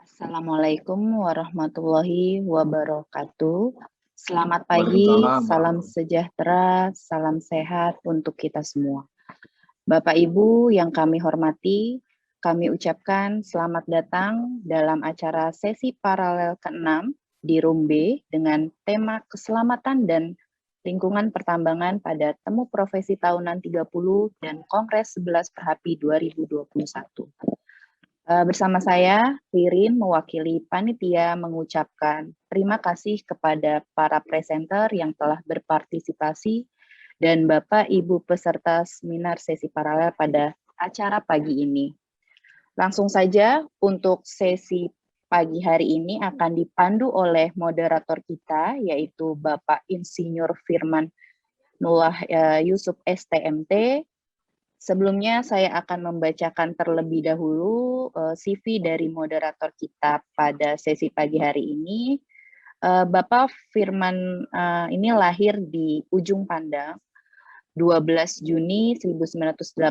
Assalamualaikum warahmatullahi wabarakatuh. Selamat pagi, Waalaikumsalam. salam sejahtera, salam sehat untuk kita semua. Bapak Ibu yang kami hormati, kami ucapkan selamat datang dalam acara sesi paralel ke-6 di Room B dengan tema keselamatan dan lingkungan pertambangan pada Temu Profesi Tahunan 30 dan Kongres 11 Perhapi 2021. Bersama saya, Ririn, mewakili panitia mengucapkan terima kasih kepada para presenter yang telah berpartisipasi dan Bapak Ibu peserta seminar sesi paralel pada acara pagi ini. Langsung saja untuk sesi pagi hari ini akan dipandu oleh moderator kita, yaitu Bapak Insinyur Firman Nullah Yusuf STMT. Sebelumnya saya akan membacakan terlebih dahulu CV dari moderator kita pada sesi pagi hari ini. Bapak Firman ini lahir di Ujung Pandang 12 Juni 1984.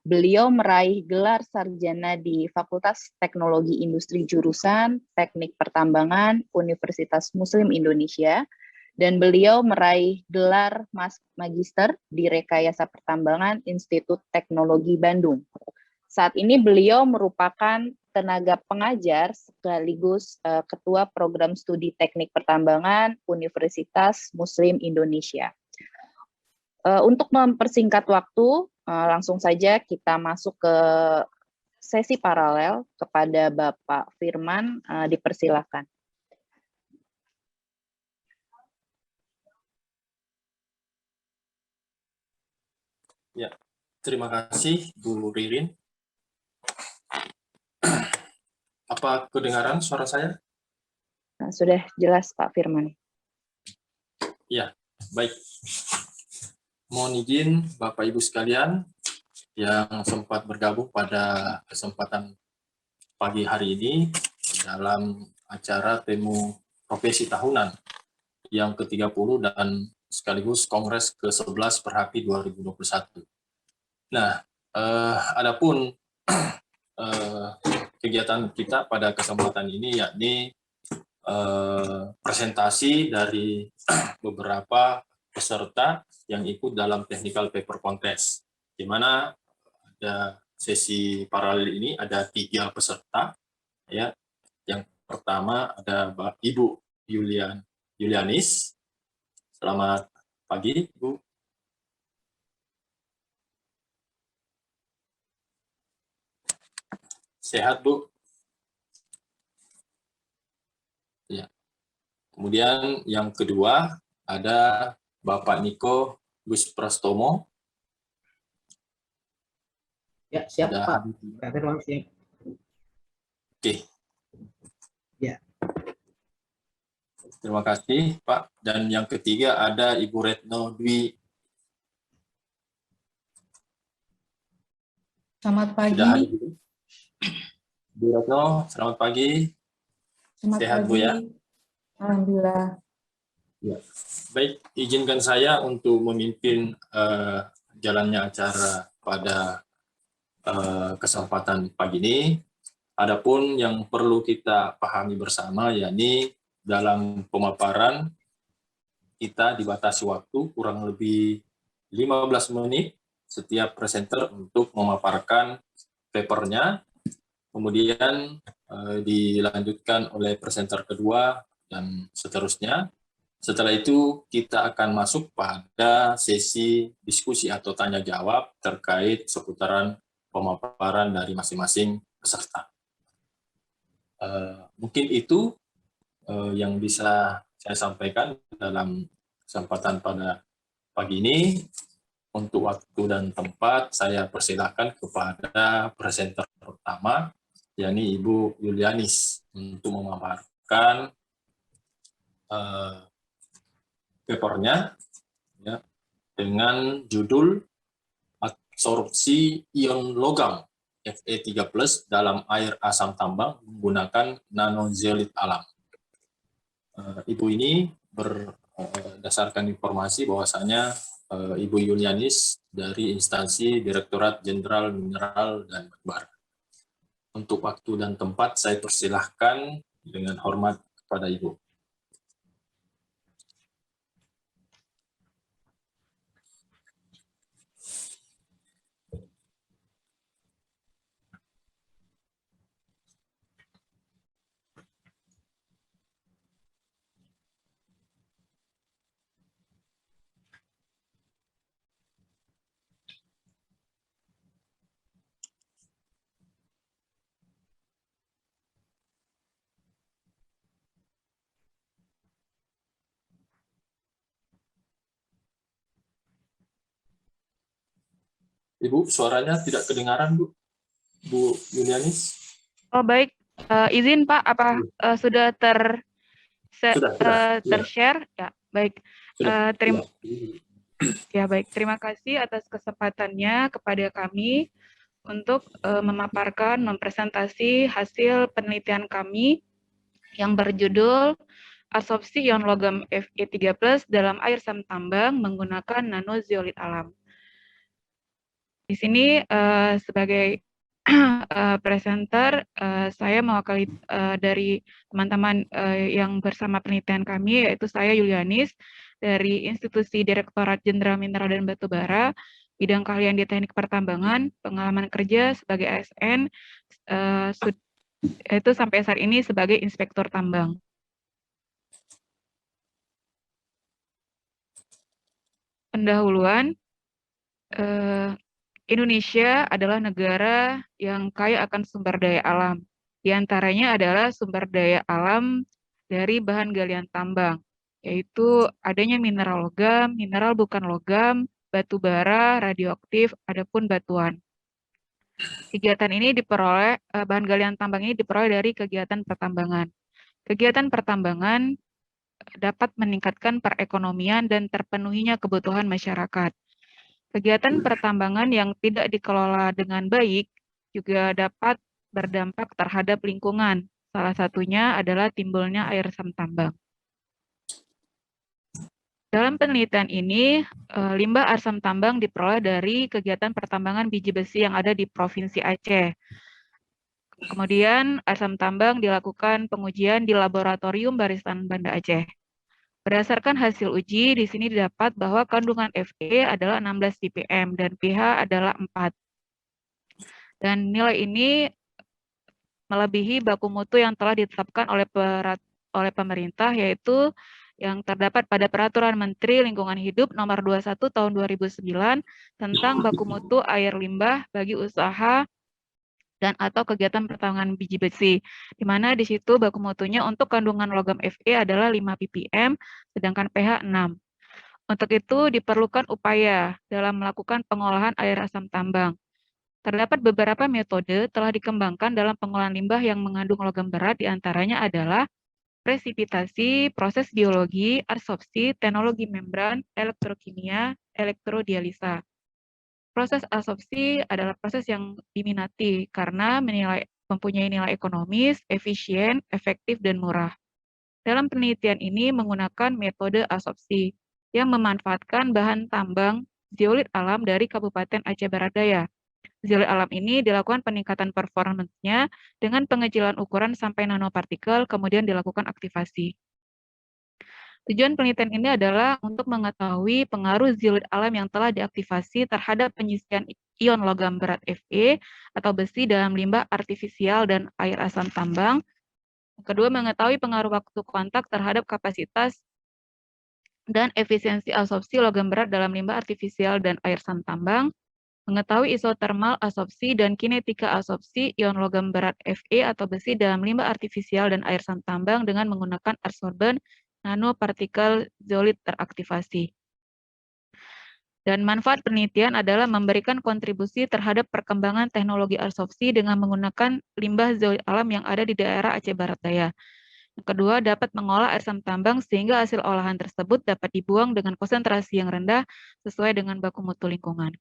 Beliau meraih gelar sarjana di Fakultas Teknologi Industri jurusan Teknik Pertambangan Universitas Muslim Indonesia. Dan beliau meraih gelar magister di Rekayasa Pertambangan Institut Teknologi Bandung. Saat ini beliau merupakan tenaga pengajar sekaligus Ketua Program Studi Teknik Pertambangan Universitas Muslim Indonesia. Untuk mempersingkat waktu, langsung saja kita masuk ke sesi paralel kepada Bapak Firman, dipersilakan. Ya, terima kasih Bu Ririn. Apa kedengaran suara saya? Sudah jelas Pak Firman. Ya, baik. Mohon izin Bapak Ibu sekalian yang sempat bergabung pada kesempatan pagi hari ini dalam acara Temu Profesi Tahunan yang ke-30 dan sekaligus Kongres ke-11 Perhapi 2021. Nah, adapun kegiatan kita pada kesempatan ini yakni presentasi dari beberapa peserta yang ikut dalam Technical Paper Contest, di mana ada sesi paralel ini ada 3 peserta. Ya, yang pertama ada Ibu Yulianis. Selamat pagi, Bu. Sehat, Bu? Ya. Kemudian yang kedua ada Bapak Niko Gus Prastomo. Ya, siap Pak. Siap. Oke. Ya. Terima kasih Pak. Dan yang ketiga ada Ibu Retno Dwi. Selamat pagi. Bu Retno, selamat pagi. Selamat Sehat pagi. Bu ya? Alhamdulillah. Ya. Baik, izinkan saya untuk memimpin jalannya acara pada kesempatan pagi ini. Adapun yang perlu kita pahami bersama, yakni dalam pemaparan kita dibatasi waktu kurang lebih 15 menit setiap presenter untuk memaparkan papernya, kemudian dilanjutkan oleh presenter kedua dan seterusnya. Setelah itu kita akan masuk pada sesi diskusi atau tanya jawab terkait seputaran pemaparan dari masing-masing peserta. Mungkin itu yang bisa saya sampaikan dalam kesempatan pada pagi ini. Untuk waktu dan tempat saya persilahkan kepada presenter pertama, yakni Ibu Yulianis, untuk memaparkan papernya ya, dengan judul absorpsi ion logam Fe3+ dalam air asam tambang menggunakan nanozeolit alam. Ibu ini berdasarkan informasi bahwasanya Ibu Yulianis dari instansi Direktorat Jenderal Mineral dan Batubara. Untuk waktu dan tempat saya persilahkan dengan hormat kepada Ibu. Ibu, suaranya tidak kedengaran, Bu. Bu Yulianis? Oh baik, izin Pak, apa sudah Sudah. Iya. ter-share? Ya, baik. Sudah. Ya baik, terima kasih atas kesempatannya kepada kami untuk memaparkan, mempresentasi hasil penelitian kami yang berjudul Absorpsi ion logam Fe3+ dalam air sam tambang menggunakan nanozeolit alam. Di sini sebagai presenter, saya mewakili dari teman-teman yang bersama penelitian kami, yaitu saya Yulianis dari Institusi Direktorat Jenderal Mineral dan Batubara, bidang keahlian di Teknik Pertambangan, pengalaman kerja sebagai ASN, itu sampai saat ini sebagai Inspektur Tambang. Pendahuluan, Indonesia adalah negara yang kaya akan sumber daya alam. Di antaranya adalah sumber daya alam dari bahan galian tambang, yaitu adanya mineral logam, mineral bukan logam, batu bara, radioaktif, adapun batuan. Kegiatan ini diperoleh, bahan galian tambang ini diperoleh dari kegiatan pertambangan. Kegiatan pertambangan dapat meningkatkan perekonomian dan terpenuhinya kebutuhan masyarakat. Kegiatan pertambangan yang tidak dikelola dengan baik juga dapat berdampak terhadap lingkungan. Salah satunya adalah timbulnya air sam tambang. Dalam penelitian ini, limbah asam tambang diperoleh dari kegiatan pertambangan biji besi yang ada di Provinsi Aceh. Kemudian asam tambang dilakukan pengujian di Laboratorium Barisan Banda Aceh. Berdasarkan hasil uji, di sini didapat bahwa kandungan Fe adalah 16 ppm dan pH adalah 4. Dan nilai ini melebihi baku mutu yang telah ditetapkan oleh pemerintah, yaitu yang terdapat pada Peraturan Menteri Lingkungan Hidup Nomor 21 Tahun 2009 tentang baku mutu air limbah bagi usaha dan atau kegiatan pertambangan biji besi, di mana di situ baku mutunya untuk kandungan logam Fe adalah 5 ppm, sedangkan pH 6. Untuk itu diperlukan upaya dalam melakukan pengolahan air asam tambang. Terdapat beberapa metode telah dikembangkan dalam pengolahan limbah yang mengandung logam berat, diantaranya adalah presipitasi, proses biologi, adsorpsi, teknologi membran, elektrokimia, elektrodialisa. Proses adsorpsi adalah proses yang diminati karena mempunyai nilai ekonomis, efisien, efektif, dan murah. Dalam penelitian ini menggunakan metode adsorpsi yang memanfaatkan bahan tambang zeolit alam dari Kabupaten Aceh Barat Daya. Zeolit alam ini dilakukan peningkatan performance-nya dengan pengecilan ukuran sampai nanopartikel, kemudian dilakukan aktivasi. Tujuan penelitian ini adalah untuk mengetahui pengaruh zeolit alam yang telah diaktifasi terhadap penyisian ion logam berat Fe atau besi dalam limbah artifisial dan air asam tambang. Kedua, mengetahui pengaruh waktu kontak terhadap kapasitas dan efisiensi absorpsi logam berat dalam limbah artifisial dan air asam tambang. Mengetahui isotermal absorpsi dan kinetika absorpsi ion logam berat Fe atau besi dalam limbah artifisial dan air asam tambang dengan menggunakan adsorben nanopartikel zeolit teraktivasi. Dan manfaat penelitian adalah memberikan kontribusi terhadap perkembangan teknologi adsorpsi dengan menggunakan limbah zeolit alam yang ada di daerah Aceh Barat Daya. Yang kedua, dapat mengolah air asam tambang sehingga hasil olahan tersebut dapat dibuang dengan konsentrasi yang rendah sesuai dengan baku mutu lingkungan.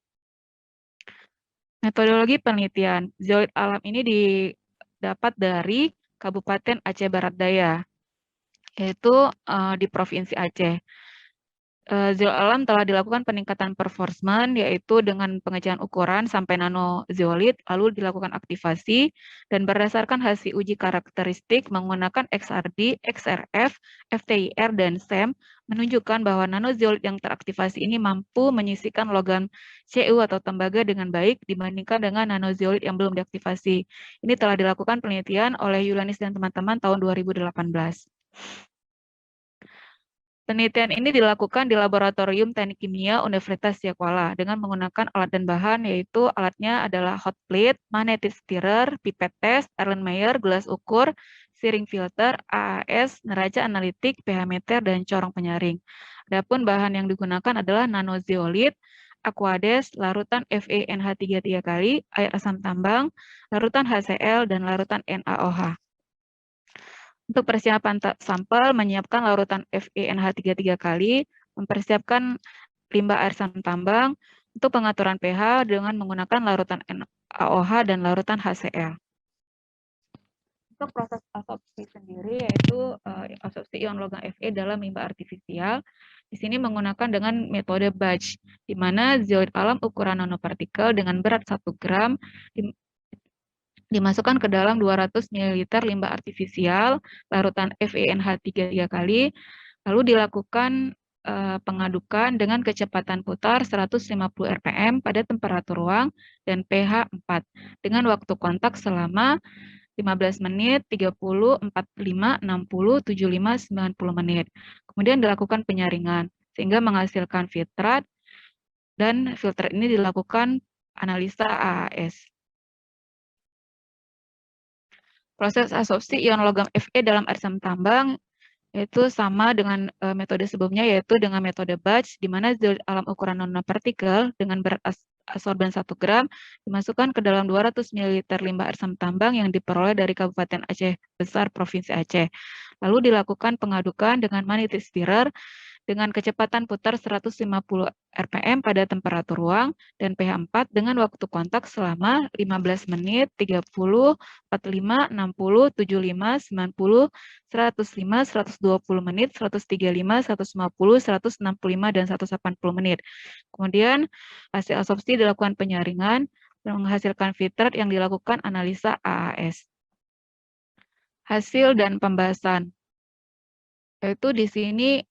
Metodologi penelitian zeolit alam ini didapat dari Kabupaten Aceh Barat Daya, yaitu di Provinsi Aceh. zeolit alam telah dilakukan peningkatan performance, yaitu dengan pengecekan ukuran sampai nanozeolit, lalu dilakukan aktivasi, dan berdasarkan hasil uji karakteristik menggunakan XRD, XRF, FTIR, dan SEM, menunjukkan bahwa nanozeolit yang teraktivasi ini mampu menyisihkan logam Cu atau tembaga dengan baik dibandingkan dengan nanozeolit yang belum diaktifasi. Ini telah dilakukan penelitian oleh Yulianis dan teman-teman tahun 2018. Penelitian ini dilakukan di Laboratorium Teknik Kimia Universitas Sekolah dengan menggunakan alat dan bahan, yaitu alatnya adalah hot plate, magnetic stirrer, pipette test, Erlenmeyer, gelas ukur, searing filter, AAS, neraca analitik, pH meter, dan corong penyaring. Adapun bahan yang digunakan adalah nanozeolit, aquades, larutan FeNH3 3 kali, air asam tambang, larutan HCl, dan larutan NaOH. Untuk persiapan sampel, menyiapkan larutan FeNH3 3 kali, mempersiapkan limbah air asam tambang, untuk pengaturan pH dengan menggunakan larutan NaOH dan larutan HCl. Untuk proses absorpsi sendiri, yaitu absorpsi ion logam Fe dalam limbah artifisial, di sini menggunakan dengan metode batch, di mana zeolit alam ukuran nanopartikel dengan berat 1 gram dimasukkan ke dalam 200 ml limbah artifisial, larutan FeNH3 3 kali, lalu dilakukan pengadukan dengan kecepatan putar 150 rpm pada temperatur ruang dan pH 4, dengan waktu kontak selama 15 menit, 30, 45, 60, 75, 90 menit. Kemudian dilakukan penyaringan, sehingga menghasilkan filtrat, dan filter ini dilakukan analisa AAS. Proses absorpsi ion logam Fe dalam air asam tambang yaitu sama dengan metode sebelumnya, yaitu dengan metode batch, di mana zeolit alam ukuran nanopartikel dengan berat adsorban 1 gram dimasukkan ke dalam 200 ml limbah air asam tambang yang diperoleh dari Kabupaten Aceh Besar, Provinsi Aceh. Lalu dilakukan pengadukan dengan magnetic stirrer dengan kecepatan putar 150 rpm pada temperatur ruang dan pH 4 dengan waktu kontak selama 15 menit, 30, 45, 60, 75, 90, 105, 120 menit, 135, 150, 165, dan 180 menit. Kemudian hasil absorpsi dilakukan penyaringan dan menghasilkan filtrat yang dilakukan analisa AAS. Hasil dan pembahasan. Yaitu di sini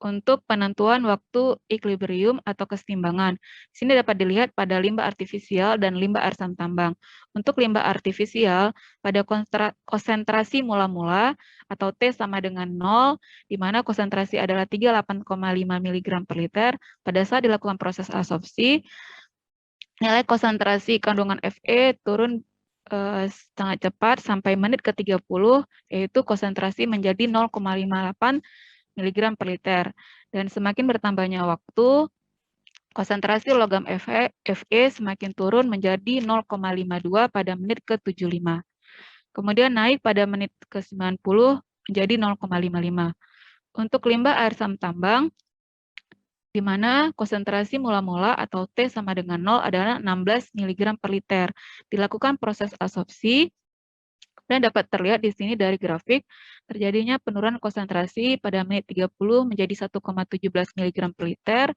untuk penentuan waktu equilibrium atau keseimbangan. Di sini dapat dilihat pada limbah artifisial dan limbah air asam tambang. Untuk limbah artifisial, pada konsentrasi mula-mula atau T sama dengan 0, di mana konsentrasi adalah 38,5 mg per liter, pada saat dilakukan proses absorpsi, nilai konsentrasi kandungan Fe turun sangat cepat sampai menit ke-30, yaitu konsentrasi menjadi 0,58 mg per liter. Dan semakin bertambahnya waktu, konsentrasi logam Fe semakin turun menjadi 0,52 pada menit ke-75. Kemudian naik pada menit ke-90 menjadi 0,55. Untuk limbah air asam tambang, di mana konsentrasi mula-mula atau T sama dengan 0 adalah 16 mg per liter. Dilakukan proses absorpsi, dan dapat terlihat di sini dari grafik, terjadinya penurunan konsentrasi pada menit 30 menjadi 1,17 mg per liter,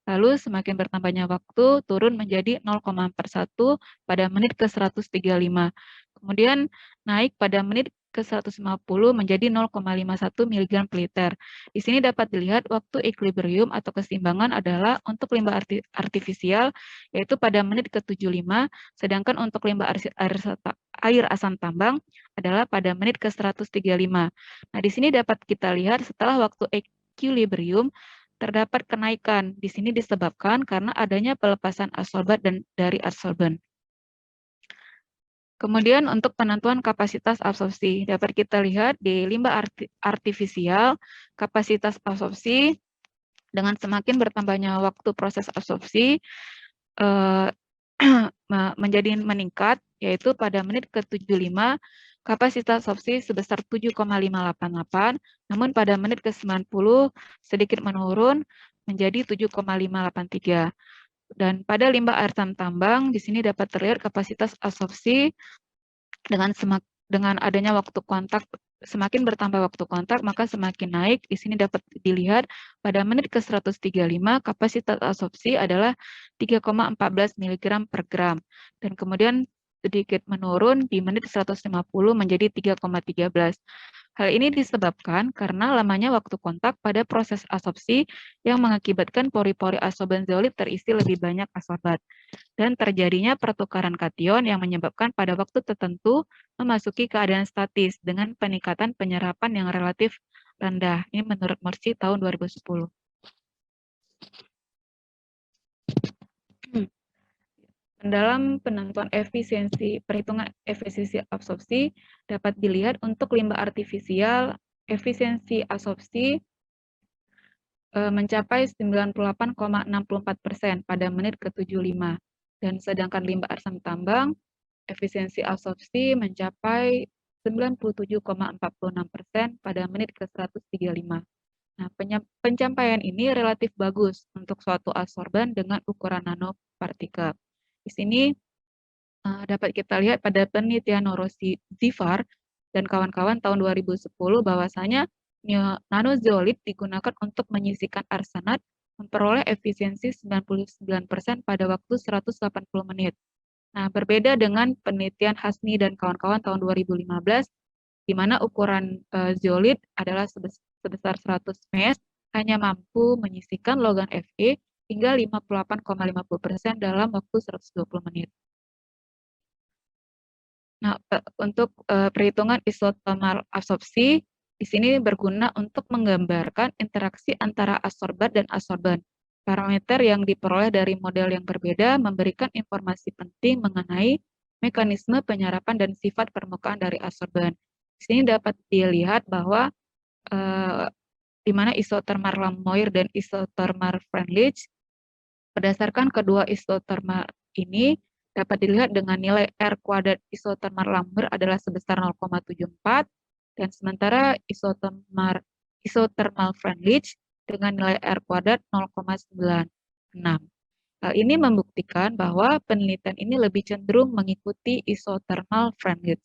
lalu semakin bertambahnya waktu, turun menjadi 0,41 pada menit ke-135. Kemudian naik pada menit ke-150 menjadi 0,51 mg per liter. Di sini dapat dilihat waktu equilibrium atau keseimbangan adalah untuk limbah artifisial, yaitu pada menit ke-75, sedangkan untuk limbah air asam tambang adalah pada menit ke-135. Nah, di sini dapat kita lihat setelah waktu equilibrium, terdapat kenaikan. Di sini disebabkan karena adanya pelepasan adsorbat dan dari adsorban. Kemudian untuk penentuan kapasitas absorpsi, dapat kita lihat di limbah artifisial, kapasitas absorpsi dengan semakin bertambahnya waktu proses absorpsi menjadi meningkat, yaitu pada menit ke-75, kapasitas absorpsi sebesar 7,588, namun pada menit ke-90 sedikit menurun menjadi 7,583. Dan pada limbah air asam tambang, di sini dapat terlihat kapasitas absorpsi dengan adanya waktu kontak semakin bertambah waktu kontak, maka semakin naik. Di sini dapat dilihat pada menit ke-135 kapasitas absorpsi adalah 3,14 mg per gram. Dan kemudian sedikit menurun di menit 150 menjadi 3,13. Hal ini disebabkan karena lamanya waktu kontak pada proses absorpsi yang mengakibatkan pori-pori adsorban zeolit terisi lebih banyak adsorbat dan terjadinya pertukaran kation yang menyebabkan pada waktu tertentu memasuki keadaan statis dengan peningkatan penyerapan yang relatif rendah. Ini menurut Morsi tahun 2010. Dalam penentuan efisiensi perhitungan efisiensi absorpsi dapat dilihat untuk limbah artifisial efisiensi absorpsi mencapai 98,64% pada menit ke-75 dan sedangkan limbah asam tambang efisiensi absorpsi mencapai 97,46% pada menit ke-135. Nah, pencapaian ini relatif bagus untuk suatu adsorban dengan ukuran nanopartikel. Di sini dapat kita lihat pada penelitian Norozi Zifar dan kawan-kawan tahun 2010 bahwasanya nanozeolit digunakan untuk menyisihkan arsenat memperoleh efisiensi 99% pada waktu 180 menit. Nah, berbeda dengan penelitian Hasni dan kawan-kawan tahun 2015, di mana ukuran zeolit adalah sebesar 100 mes, hanya mampu menyisihkan logam Fe hingga 58,50% dalam waktu 120 menit. Nah, untuk perhitungan isotermal absorpsi, di sini berguna untuk menggambarkan interaksi antara adsorbat dan adsorban. Parameter yang diperoleh dari model yang berbeda memberikan informasi penting mengenai mekanisme penyerapan dan sifat permukaan dari adsorban. Di sini dapat dilihat bahwa di mana isothermal Lamoir dan isothermal Freundlich, berdasarkan kedua isothermal ini dapat dilihat dengan nilai R kuadrat isothermal Lamoir adalah sebesar 0,74 dan sementara isothermal Freundlich dengan nilai R kuadrat 0,96. Hal ini membuktikan bahwa penelitian ini lebih cenderung mengikuti isothermal Freundlich.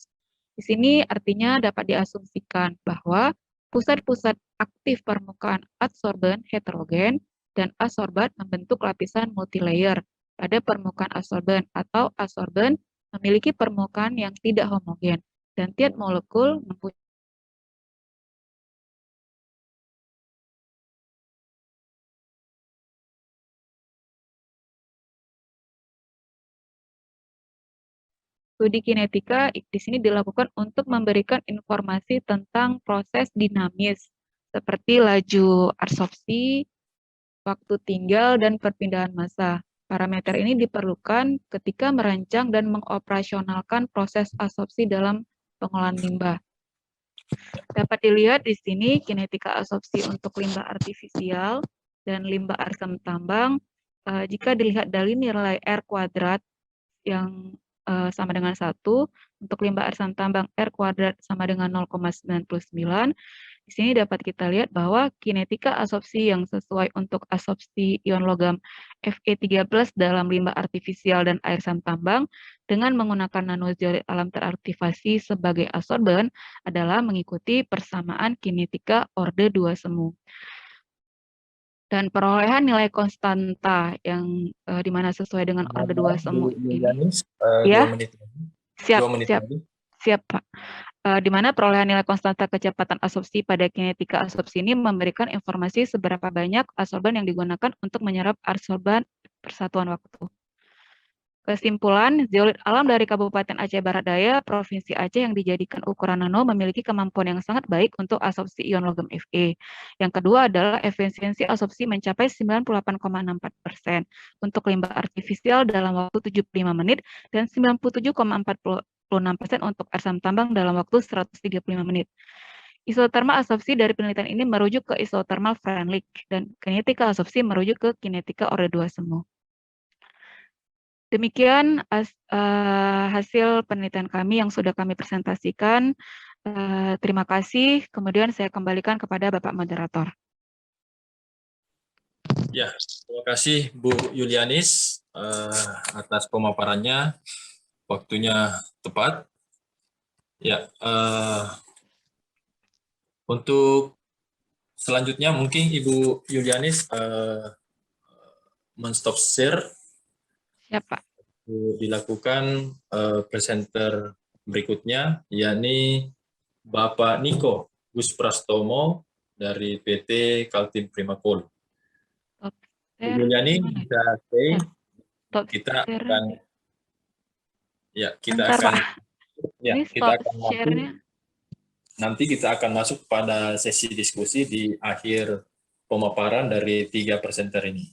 Di sini artinya dapat diasumsikan bahwa pusat-pusat aktif permukaan adsorban heterogen dan adsorbat membentuk lapisan multilayer pada permukaan adsorban atau adsorban memiliki permukaan yang tidak homogen dan tiap molekul mempunyai studi kinetika di sini dilakukan untuk memberikan informasi tentang proses dinamis seperti laju adsorpsi, waktu tinggal, dan perpindahan massa. Parameter ini diperlukan ketika merancang dan mengoperasionalkan proses adsorpsi dalam pengolahan limbah. Dapat dilihat di sini kinetika adsorpsi untuk limbah artifisial dan limbah asam tambang. Jika dilihat dari nilai R kuadrat yang sama dengan 1, untuk limbah asam tambang R kuadrat sama dengan 0,99. Di sini dapat kita lihat bahwa kinetika adsorpsi yang sesuai untuk adsorpsi ion logam Fe13 dalam limbah artifisial dan air asam tambang dengan menggunakan nanozeolit alam teraktivasi sebagai adsorban adalah mengikuti persamaan kinetika orde 2 semu. Dan perolehan nilai konstanta yang dimana sesuai dengan orde 2 semu ini. Ya, siap Pak. Di mana perolehan nilai konstanta kecepatan absorpsi pada kinetika absorpsi ini memberikan informasi seberapa banyak adsorban yang digunakan untuk menyerap adsorban persatuan waktu. Kesimpulan, zeolit alam dari Kabupaten Aceh Barat Daya, Provinsi Aceh yang dijadikan ukuran nano memiliki kemampuan yang sangat baik untuk absorpsi ion logam Fe. Yang kedua adalah efisiensi absorpsi mencapai 98,64% untuk limbah artifisial dalam waktu 75 menit dan 97,46% untuk asam tambang dalam waktu 135 menit. Isothermal absorpsi dari penelitian ini merujuk ke isothermal Freundlich dan kinetika absorpsi merujuk ke kinetika orde 2 semu. Demikian hasil penelitian kami yang sudah kami presentasikan. Terima kasih. Kemudian saya kembalikan kepada Bapak Moderator. Ya, terima kasih Bu Yulianis atas pemaparannya. Waktunya tepat. Ya, Untuk selanjutnya mungkin Ibu Yulianis men-stop share. Siapa? Dilakukan presenter berikutnya, yakni Bapak Niko Gus Prastomo dari PT Kaltim Primakol. Ibu Yuliani bisa stay. Kita akan Ini kita stop akan share-nya. nanti kita akan masuk pada sesi diskusi di akhir pemaparan dari 3 presenter ini.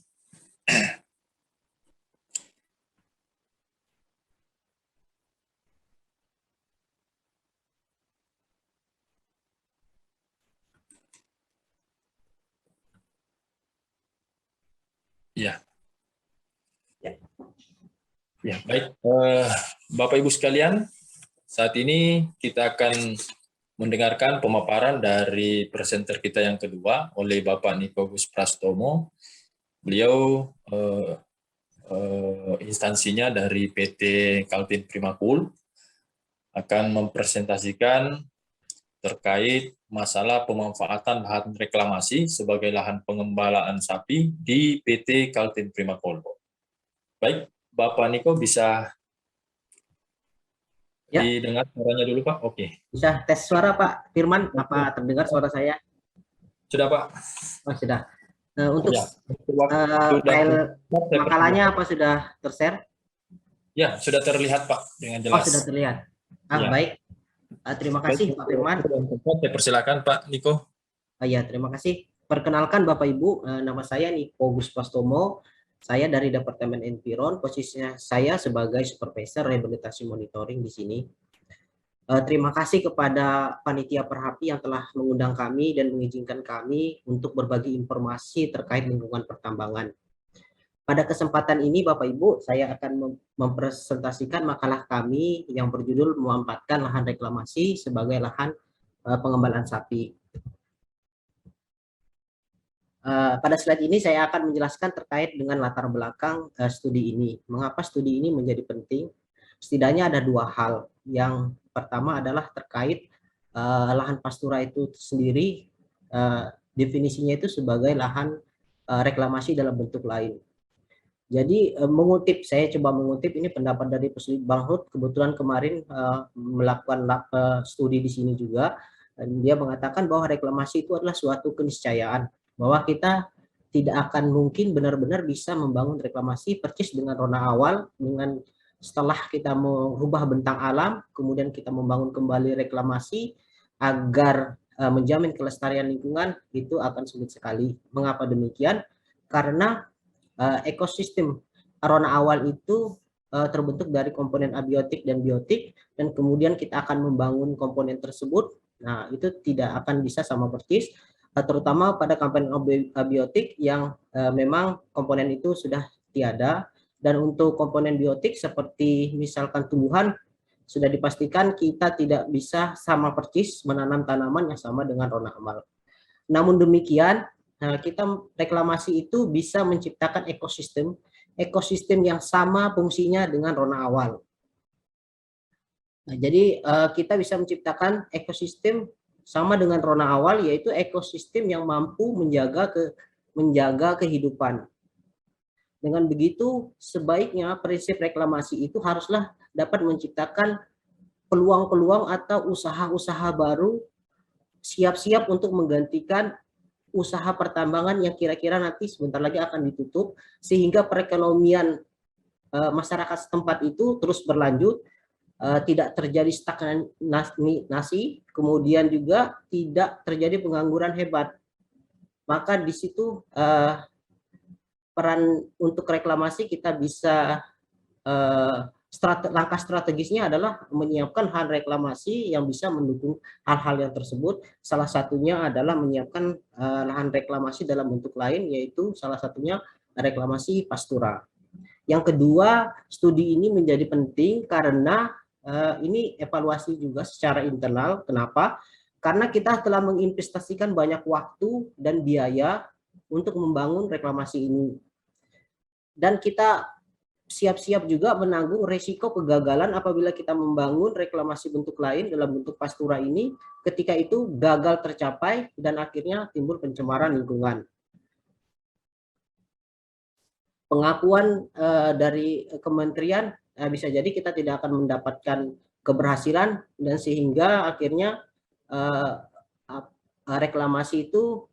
Ya. Ya, baik. Bapak Ibu sekalian, saat ini kita akan mendengarkan pemaparan dari presenter kita yang kedua oleh Bapak Niko Gus Prastomo. Beliau instansinya dari PT Kaltim Primakol akan mempresentasikan terkait masalah pemanfaatan lahan reklamasi sebagai lahan pengembalaan sapi di PT Kaltim Primakol. Baik, Bapak Niko bisa didengar suaranya dulu, Pak? Oke. Bisa tes suara, Pak Firman? Apa terdengar suara saya? Sudah, Pak. Oh, sudah. Untuk file makalahnya apa sudah ter-share? Ya, sudah terlihat, Pak, dengan jelas. Oh, sudah terlihat. Ya. Baik. Terima kasih, Pak Firman. Saya persilakan, Pak Niko. Ya, terima kasih. Perkenalkan Bapak Ibu, nama saya Niko Gus Prastomo. Saya dari Departemen Environ, posisinya saya sebagai Supervisor Rehabilitasi Monitoring di sini. Terima kasih kepada Panitia Perhapi yang telah mengundang kami dan mengizinkan kami untuk berbagi informasi terkait lingkungan pertambangan. Pada kesempatan ini Bapak Ibu, saya akan mempresentasikan makalah kami yang berjudul memanfaatkan lahan reklamasi sebagai lahan pengembalaan sapi. Pada slide ini saya akan menjelaskan terkait dengan latar belakang studi ini. Mengapa studi ini menjadi penting? Setidaknya ada 2 hal. Yang pertama adalah terkait lahan pastura itu sendiri, definisinya itu sebagai lahan reklamasi dalam bentuk lain. Jadi saya coba mengutip ini pendapat dari Bang Hud, kebetulan kemarin melakukan studi di sini juga. Dia mengatakan bahwa reklamasi itu adalah suatu keniscayaan, bahwa kita tidak akan mungkin benar-benar bisa membangun reklamasi persis dengan rona awal, dengan setelah kita merubah bentang alam, kemudian kita membangun kembali reklamasi agar menjamin kelestarian lingkungan, itu akan sulit sekali. Mengapa demikian? Karena ekosistem rona awal itu terbentuk dari komponen abiotik dan biotik, dan kemudian kita akan membangun komponen tersebut. Nah, itu tidak akan bisa sama persis, terutama pada komponen abiotik yang memang komponen itu sudah tiada, dan untuk komponen biotik seperti misalkan tumbuhan sudah dipastikan kita tidak bisa sama persis menanam tanaman yang sama dengan rona awal. Namun demikian, kita reklamasi itu bisa menciptakan ekosistem yang sama fungsinya dengan rona awal. Nah, jadi kita bisa menciptakan ekosistem sama dengan rona awal, yaitu ekosistem yang mampu menjaga kehidupan. Dengan begitu, sebaiknya prinsip reklamasi itu haruslah dapat menciptakan peluang-peluang atau usaha-usaha baru siap-siap untuk menggantikan usaha pertambangan yang kira-kira nanti sebentar lagi akan ditutup, sehingga perekonomian masyarakat setempat itu terus berlanjut, tidak terjadi stagnasi, kemudian juga tidak terjadi pengangguran hebat. Maka di situ peran untuk reklamasi kita bisa langkah strategisnya adalah menyiapkan lahan reklamasi yang bisa mendukung hal-hal yang tersebut. Salah satunya adalah menyiapkan lahan reklamasi dalam bentuk lain, yaitu salah satunya reklamasi pastura. Yang kedua, studi ini menjadi penting karena ini evaluasi juga secara internal. Kenapa? Karena kita telah menginvestasikan banyak waktu dan biaya untuk membangun reklamasi ini. Dan kita siap-siap juga menanggung resiko kegagalan apabila kita membangun reklamasi bentuk lain dalam bentuk pastura ini ketika itu gagal tercapai dan akhirnya timbul pencemaran lingkungan. Pengakuan dari kementerian bisa jadi kita tidak akan mendapatkan keberhasilan dan sehingga akhirnya reklamasi itu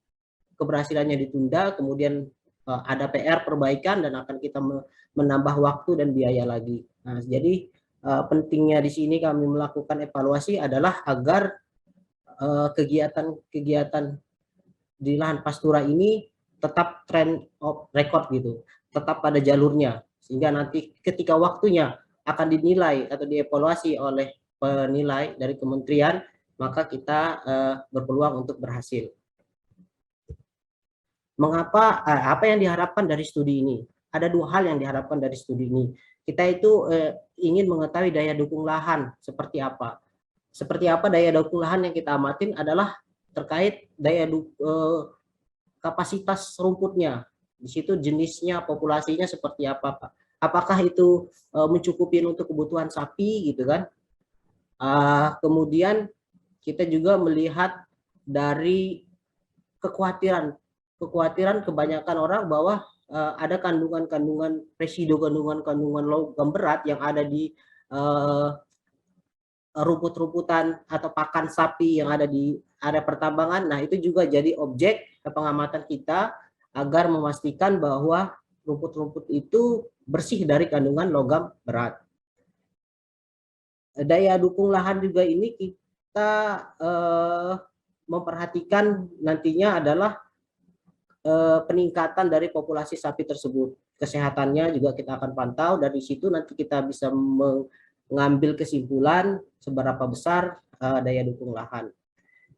keberhasilannya ditunda, kemudian ada PR perbaikan dan akan kita menambah waktu dan biaya lagi. Nah, jadi pentingnya di sini kami melakukan evaluasi adalah agar kegiatan-kegiatan di lahan pastura ini tetap trend of record gitu, tetap pada jalurnya, sehingga nanti ketika waktunya akan dinilai atau dievaluasi oleh penilai dari kementerian, maka kita berpeluang untuk berhasil. Mengapa, apa yang diharapkan dari studi ini? Ada dua hal yang diharapkan dari studi ini. Kita itu ingin mengetahui daya dukung lahan seperti apa. Seperti apa daya dukung lahan yang kita amatin adalah terkait kapasitas rumputnya. Di situ jenisnya, populasinya seperti apa, Pak. Apakah itu mencukupi untuk kebutuhan sapi gitu kan? Kemudian kita juga melihat dari kekhawatiran kebanyakan orang bahwa ada kandungan logam berat yang ada di rumput-rumputan atau pakan sapi yang ada di area pertambangan. Nah, itu juga jadi objek pengamatan kita agar memastikan bahwa rumput-rumput itu bersih dari kandungan logam berat. Daya dukung lahan juga ini kita memperhatikan nantinya adalah peningkatan dari populasi sapi tersebut. Kesehatannya juga kita akan pantau, dari situ nanti kita bisa mengambil kesimpulan seberapa besar daya dukung lahan.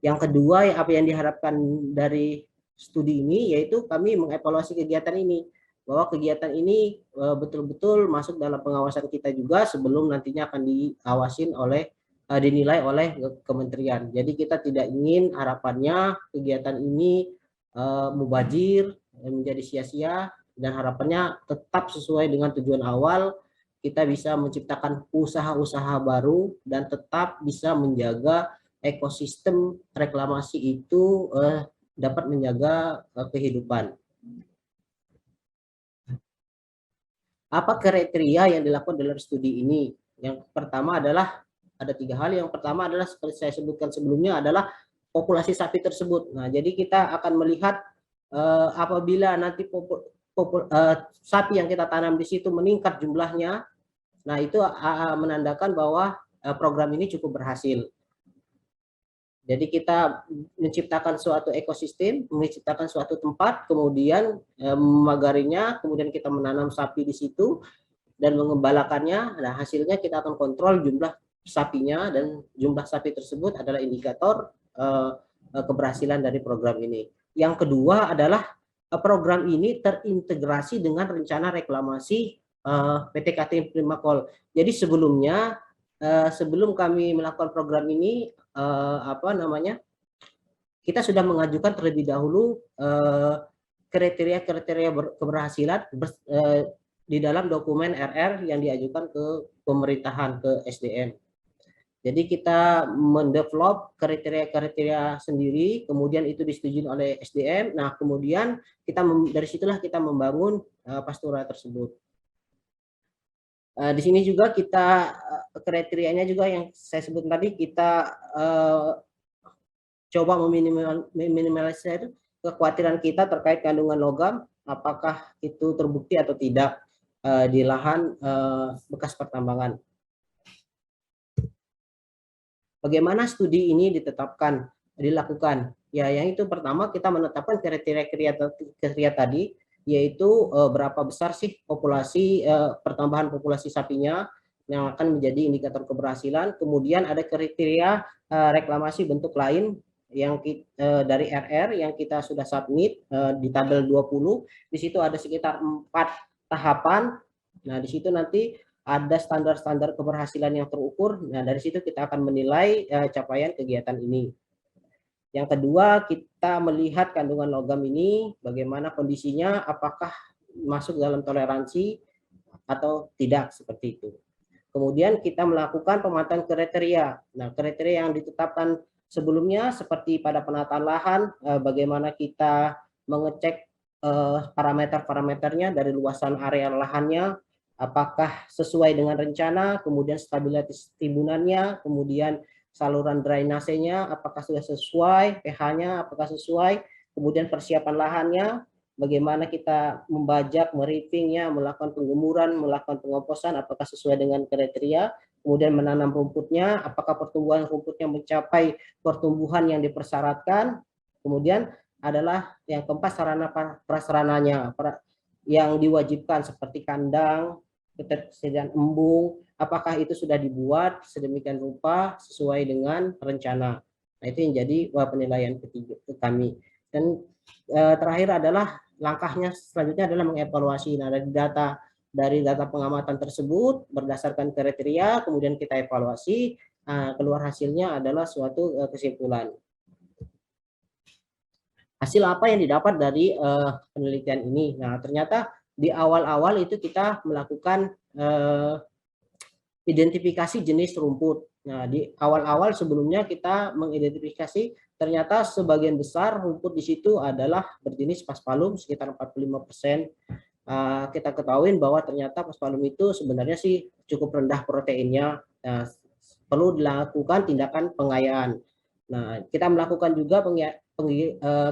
Yang kedua, apa yang diharapkan dari studi ini yaitu kami mengevaluasi kegiatan ini, bahwa kegiatan ini betul-betul masuk dalam pengawasan kita juga sebelum nantinya akan dinilai oleh kementerian. Jadi kita tidak ingin harapannya kegiatan ini mubazir, menjadi sia-sia, dan harapannya tetap sesuai dengan tujuan awal, kita bisa menciptakan usaha-usaha baru dan tetap bisa menjaga ekosistem reklamasi itu dapat menjaga kehidupan. Apa kriteria yang dilakukan dalam studi ini? Yang pertama adalah ada 3 hal. Yang pertama adalah seperti saya sebutkan sebelumnya adalah populasi sapi tersebut. Nah, jadi kita akan melihat apabila nanti sapi yang kita tanam di situ meningkat jumlahnya, nah itu menandakan bahwa program ini cukup berhasil. Jadi kita menciptakan suatu ekosistem, menciptakan suatu tempat, kemudian memagarinya, kemudian kita menanam sapi di situ dan mengembalakannya. Nah, hasilnya kita akan kontrol jumlah sapinya, dan jumlah sapi tersebut adalah indikator keberhasilan dari program ini. Yang kedua adalah program ini terintegrasi dengan rencana reklamasi PT KTM Primakol. Jadi sebelumnya sebelum kami melakukan program ini kita sudah mengajukan terlebih dahulu kriteria-kriteria keberhasilan di dalam dokumen RR yang diajukan ke pemerintahan, ke SDM. Jadi kita mendevelop kriteria-kriteria sendiri, kemudian itu disetujui oleh SDM. Nah, kemudian dari situlah kita membangun pastura tersebut. Di sini juga kita kriterianya juga yang saya sebut tadi, kita coba meminimalisir kekhawatiran kita terkait kandungan logam, apakah itu terbukti atau tidak di lahan bekas pertambangan. Bagaimana studi ini dilakukan? Ya, yang itu pertama kita menetapkan kriteria tadi, yaitu berapa besar sih populasi pertambahan populasi sapinya yang akan menjadi indikator keberhasilan. Kemudian ada kriteria reklamasi bentuk lain yang dari RR yang kita sudah submit di tabel 20. Di situ ada sekitar 4 tahapan. Nah, di situ nanti ada standar-standar keberhasilan yang terukur. Nah, dari situ kita akan menilai capaian kegiatan ini. Yang kedua, kita melihat kandungan logam ini, bagaimana kondisinya, apakah masuk dalam toleransi atau tidak, seperti itu. Kemudian kita melakukan pemetaan kriteria. Nah, kriteria yang ditetapkan sebelumnya seperti pada penataan lahan, bagaimana kita mengecek parameter-parameternya dari luasan area lahannya, apakah sesuai dengan rencana, kemudian stabilitas timbunannya, kemudian saluran drainasenya, apakah sudah sesuai, pH-nya apakah sesuai, kemudian persiapan lahannya, bagaimana kita membajak, merippingnya, melakukan penggemuran, melakukan pengomposan, apakah sesuai dengan kriteria, kemudian menanam rumputnya, apakah pertumbuhan rumputnya mencapai pertumbuhan yang dipersyaratkan, kemudian adalah yang keempat sarana prasarananya yang diwajibkan seperti kandang, ketersediaan embung, apakah itu sudah dibuat sedemikian rupa sesuai dengan rencana. Nah, itu yang jadi penilaian ketiga kami. Dan terakhir adalah langkahnya selanjutnya adalah mengevaluasi. Nah, dari data pengamatan tersebut berdasarkan kriteria, kemudian kita evaluasi, keluar hasilnya adalah suatu kesimpulan. Hasil apa yang didapat dari penelitian ini? Nah, ternyata di awal-awal itu kita melakukan identifikasi jenis rumput. Nah, di awal-awal sebelumnya kita mengidentifikasi, ternyata sebagian besar rumput di situ adalah berjenis paspalum sekitar 45%. Kita ketahui bahwa ternyata paspalum itu sebenarnya sih cukup rendah proteinnya. Nah, perlu dilakukan tindakan pengayaan. Nah, kita melakukan juga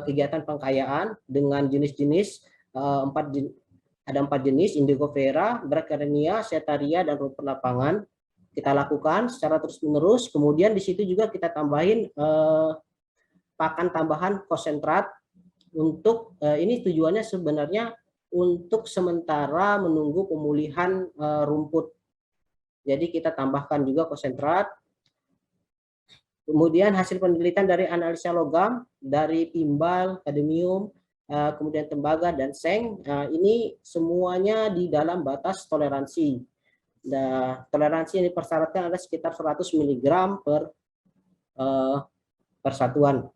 kegiatan pengkayaan dengan jenis-jenis ada 4 jenis: Indigo vera, Brachyernia, Setaria, dan rumput lapangan. Kita lakukan secara terus-menerus. Kemudian di situ juga kita tambahin pakan tambahan konsentrat untuk ini tujuannya sebenarnya untuk sementara menunggu pemulihan rumput. Jadi kita tambahkan juga konsentrat. Kemudian hasil penelitian dari analisa logam dari timbal, kadmium, kemudian tembaga dan seng, ini semuanya di dalam batas toleransi. Nah, toleransi yang dipersyaratkan ada sekitar 100 mg per satuan.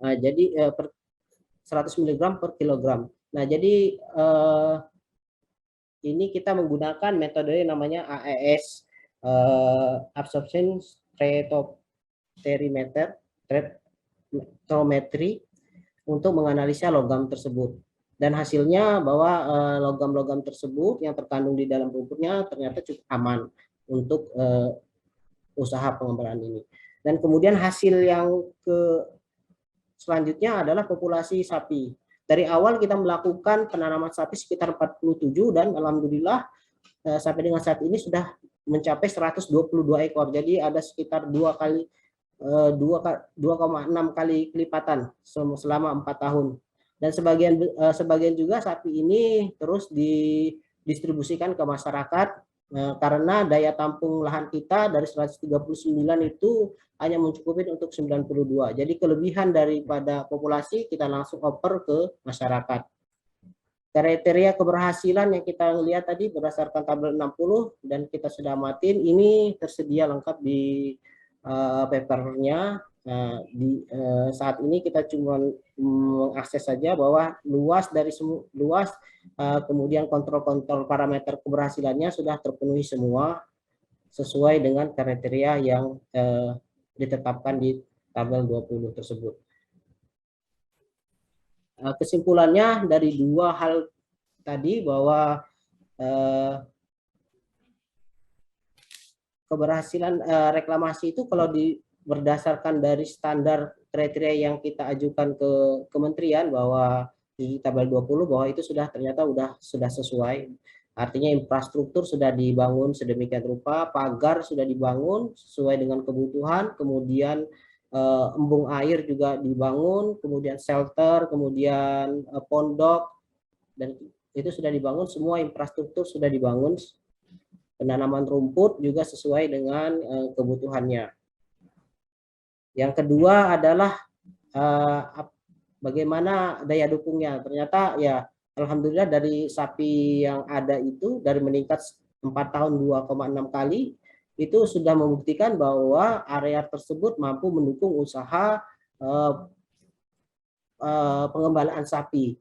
Jadi 100 mg per kilogram. Nah, jadi ini kita menggunakan metode yang namanya AES, absorption spectrometry, untuk menganalisa logam tersebut. Dan hasilnya bahwa logam-logam tersebut yang terkandung di dalam rumputnya ternyata cukup aman untuk usaha pengembaraan ini. Dan kemudian hasil yang selanjutnya adalah populasi sapi. Dari awal kita melakukan penanaman sapi sekitar 47, dan alhamdulillah sampai dengan saat ini sudah mencapai 122 ekor. Jadi ada sekitar 2,6 kali kelipatan selama 4 tahun. Dan sebagian juga sapi ini terus didistribusikan ke masyarakat karena daya tampung lahan kita dari 139 itu hanya mencukupi untuk 92. Jadi kelebihan daripada populasi kita langsung oper ke masyarakat. Kriteria keberhasilan yang kita lihat tadi berdasarkan tabel 60 dan kita sudah amatin, ini tersedia lengkap di papernya. Saat ini kita cuma mengakses saja bahwa luas kemudian kontrol parameter keberhasilannya sudah terpenuhi semua sesuai dengan kriteria yang ditetapkan di tabel 20 tersebut. Kesimpulannya dari 2 hal tadi bahwa keberhasilan reklamasi itu kalau berdasarkan dari standar kriteria yang kita ajukan ke kementerian, bahwa di tabel 20 bahwa itu ternyata sudah sesuai. Artinya infrastruktur sudah dibangun sedemikian rupa, pagar sudah dibangun sesuai dengan kebutuhan, kemudian embung air juga dibangun, kemudian shelter, kemudian pondok, dan itu sudah dibangun, semua infrastruktur sudah dibangun. Penanaman rumput juga sesuai dengan kebutuhannya. Yang kedua adalah bagaimana daya dukungnya. Ternyata ya alhamdulillah dari sapi yang ada itu dari meningkat 4 tahun 2,6 kali itu sudah membuktikan bahwa area tersebut mampu mendukung usaha pengembalaan sapi.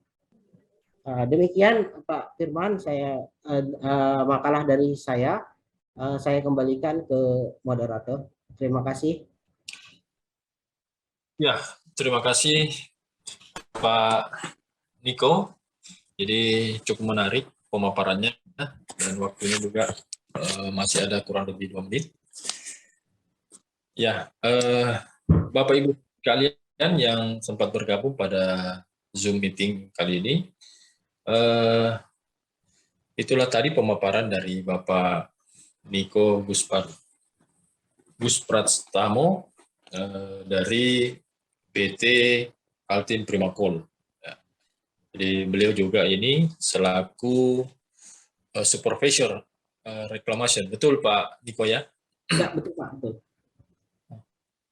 Demikian Pak Firman, makalah dari saya. Saya kembalikan ke moderator. Terima kasih. Ya, terima kasih Pak Niko. Jadi cukup menarik pemaparannya dan waktunya juga masih ada kurang lebih 2 menit. Ya, Bapak Ibu kalian yang sempat bergabung pada Zoom meeting kali ini, itulah tadi pemaparan dari Bapak Niko Guspratstamo dari PT Kaltim Primakol. Ya. Jadi beliau juga ini selaku supervisor reclamation, betul Pak Niko ya? Ya, betul Pak, betul.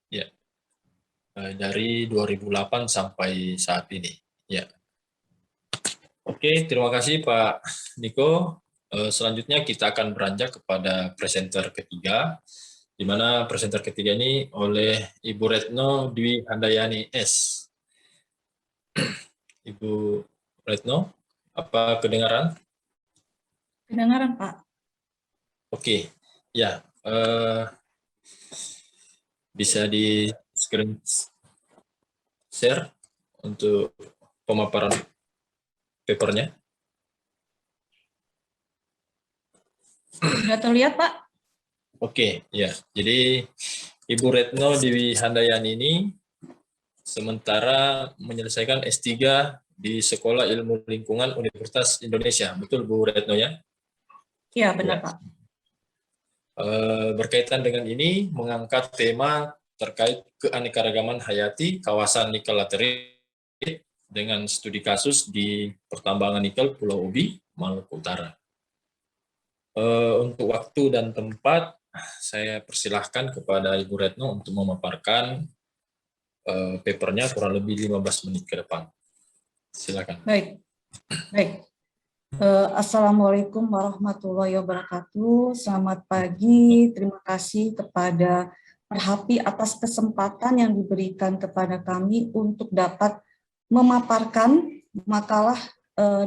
Ya, dari 2008 sampai saat ini. Ya. Oke, terima kasih Pak Niko. Selanjutnya kita akan beranjak kepada presenter ketiga, di mana presenter ketiga ini oleh Ibu Retno Dwi Handayani S. Ibu Retno, apa kedengaran? Kedengaran, Pak. Oke, ya. Bisa di screen share untuk pemaparan papernya. Sudah terlihat, Pak? Oke, ya. Jadi Ibu Retno Dewi Handayani ini sementara menyelesaikan S3 di Sekolah Ilmu Lingkungan Universitas Indonesia. Betul Bu Retno ya? Iya, benar, Ya. Pak. Berkaitan dengan ini mengangkat tema terkait keanekaragaman hayati kawasan nikel laterit dengan studi kasus di pertambangan nikel Pulau Ubi, Maluku Utara. Untuk waktu dan tempat, saya persilahkan kepada Ibu Retno untuk memaparkan papernya kurang lebih 15 menit ke depan. Silakan. Baik. Assalamualaikum warahmatullahi wabarakatuh. Selamat pagi. Terima kasih kepada Perhapi atas kesempatan yang diberikan kepada kami untuk dapat memaparkan makalah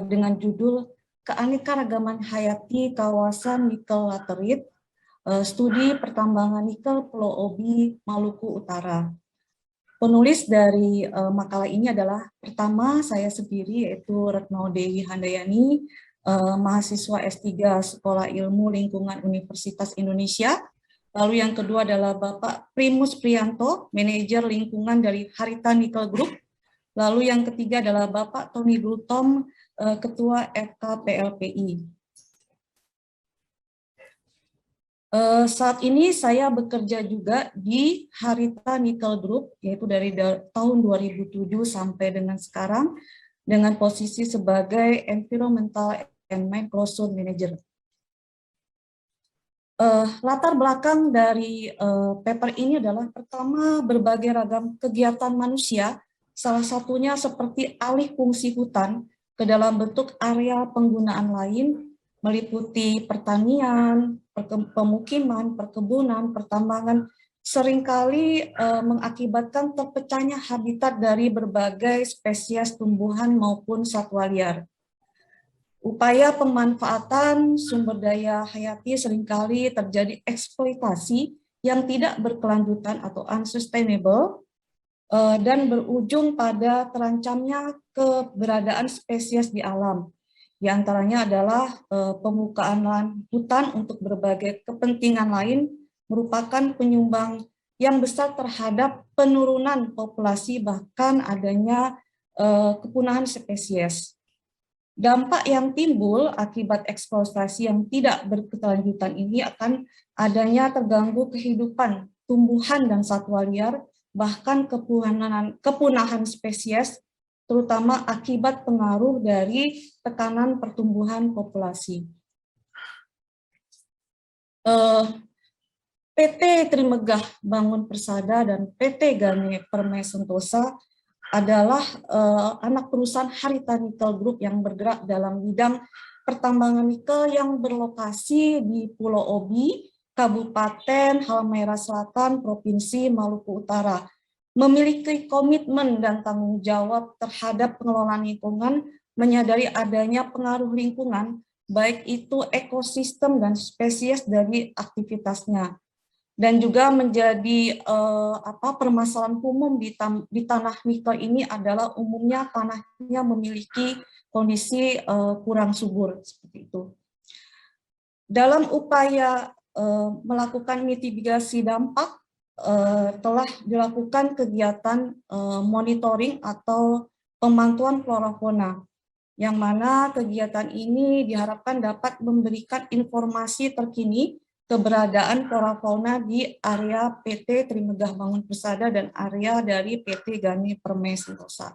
dengan judul Keanekaragaman Hayati Kawasan Nikel Laterit, Studi Pertambangan Nikel Pulau Obi, Maluku Utara. Penulis dari makalah ini adalah pertama saya sendiri, yaitu Retno Dewi Handayani, mahasiswa S3 Sekolah Ilmu Lingkungan Universitas Indonesia. Lalu yang kedua adalah Bapak Primus Priyanto, manajer lingkungan dari Harita Nickel Group. Lalu yang ketiga adalah Bapak Tony Gultom, Ketua FKPLPI. Saat ini saya bekerja juga di Harita Nickel Group, yaitu dari tahun 2007 sampai dengan sekarang, dengan posisi sebagai Environmental and Microzone Manager. Latar belakang dari paper ini adalah pertama berbagai ragam kegiatan manusia, salah satunya seperti alih fungsi hutan ke dalam bentuk area penggunaan lain, meliputi pertanian, pemukiman, perkebunan, pertambangan, seringkali mengakibatkan terpecahnya habitat dari berbagai spesies tumbuhan maupun satwa liar. Upaya pemanfaatan sumber daya hayati seringkali terjadi eksploitasi yang tidak berkelanjutan atau unsustainable dan berujung pada terancamnya keberadaan spesies di alam. Di antaranya adalah pembukaan lahan hutan untuk berbagai kepentingan lain merupakan penyumbang yang besar terhadap penurunan populasi bahkan adanya kepunahan spesies. Dampak yang timbul akibat eksploitasi yang tidak berkelanjutan ini akan adanya terganggu kehidupan tumbuhan dan satwa liar, bahkan kepunahan spesies, terutama akibat pengaruh dari tekanan pertumbuhan populasi. PT Trimegah Bangun Persada dan PT Gane Permai Sentosa adalah anak perusahaan Harita Nickel Group yang bergerak dalam bidang pertambangan nikel yang berlokasi di Pulau Obi, Kabupaten Halmahera Selatan, Provinsi Maluku Utara, memiliki komitmen dan tanggung jawab terhadap pengelolaan lingkungan menyadari adanya pengaruh lingkungan, baik itu ekosistem dan spesies dari aktivitasnya. Dan juga menjadi permasalahan umum di tanah nikel ini adalah umumnya tanahnya memiliki kondisi kurang subur seperti itu. Dalam upaya melakukan mitigasi dampak, telah dilakukan kegiatan monitoring atau pemantauan flora fauna, yang mana kegiatan ini diharapkan dapat memberikan informasi terkini keberadaan flora fauna di area PT Trimegah Bangun Persada dan area dari PT Gani Permai Sentosa.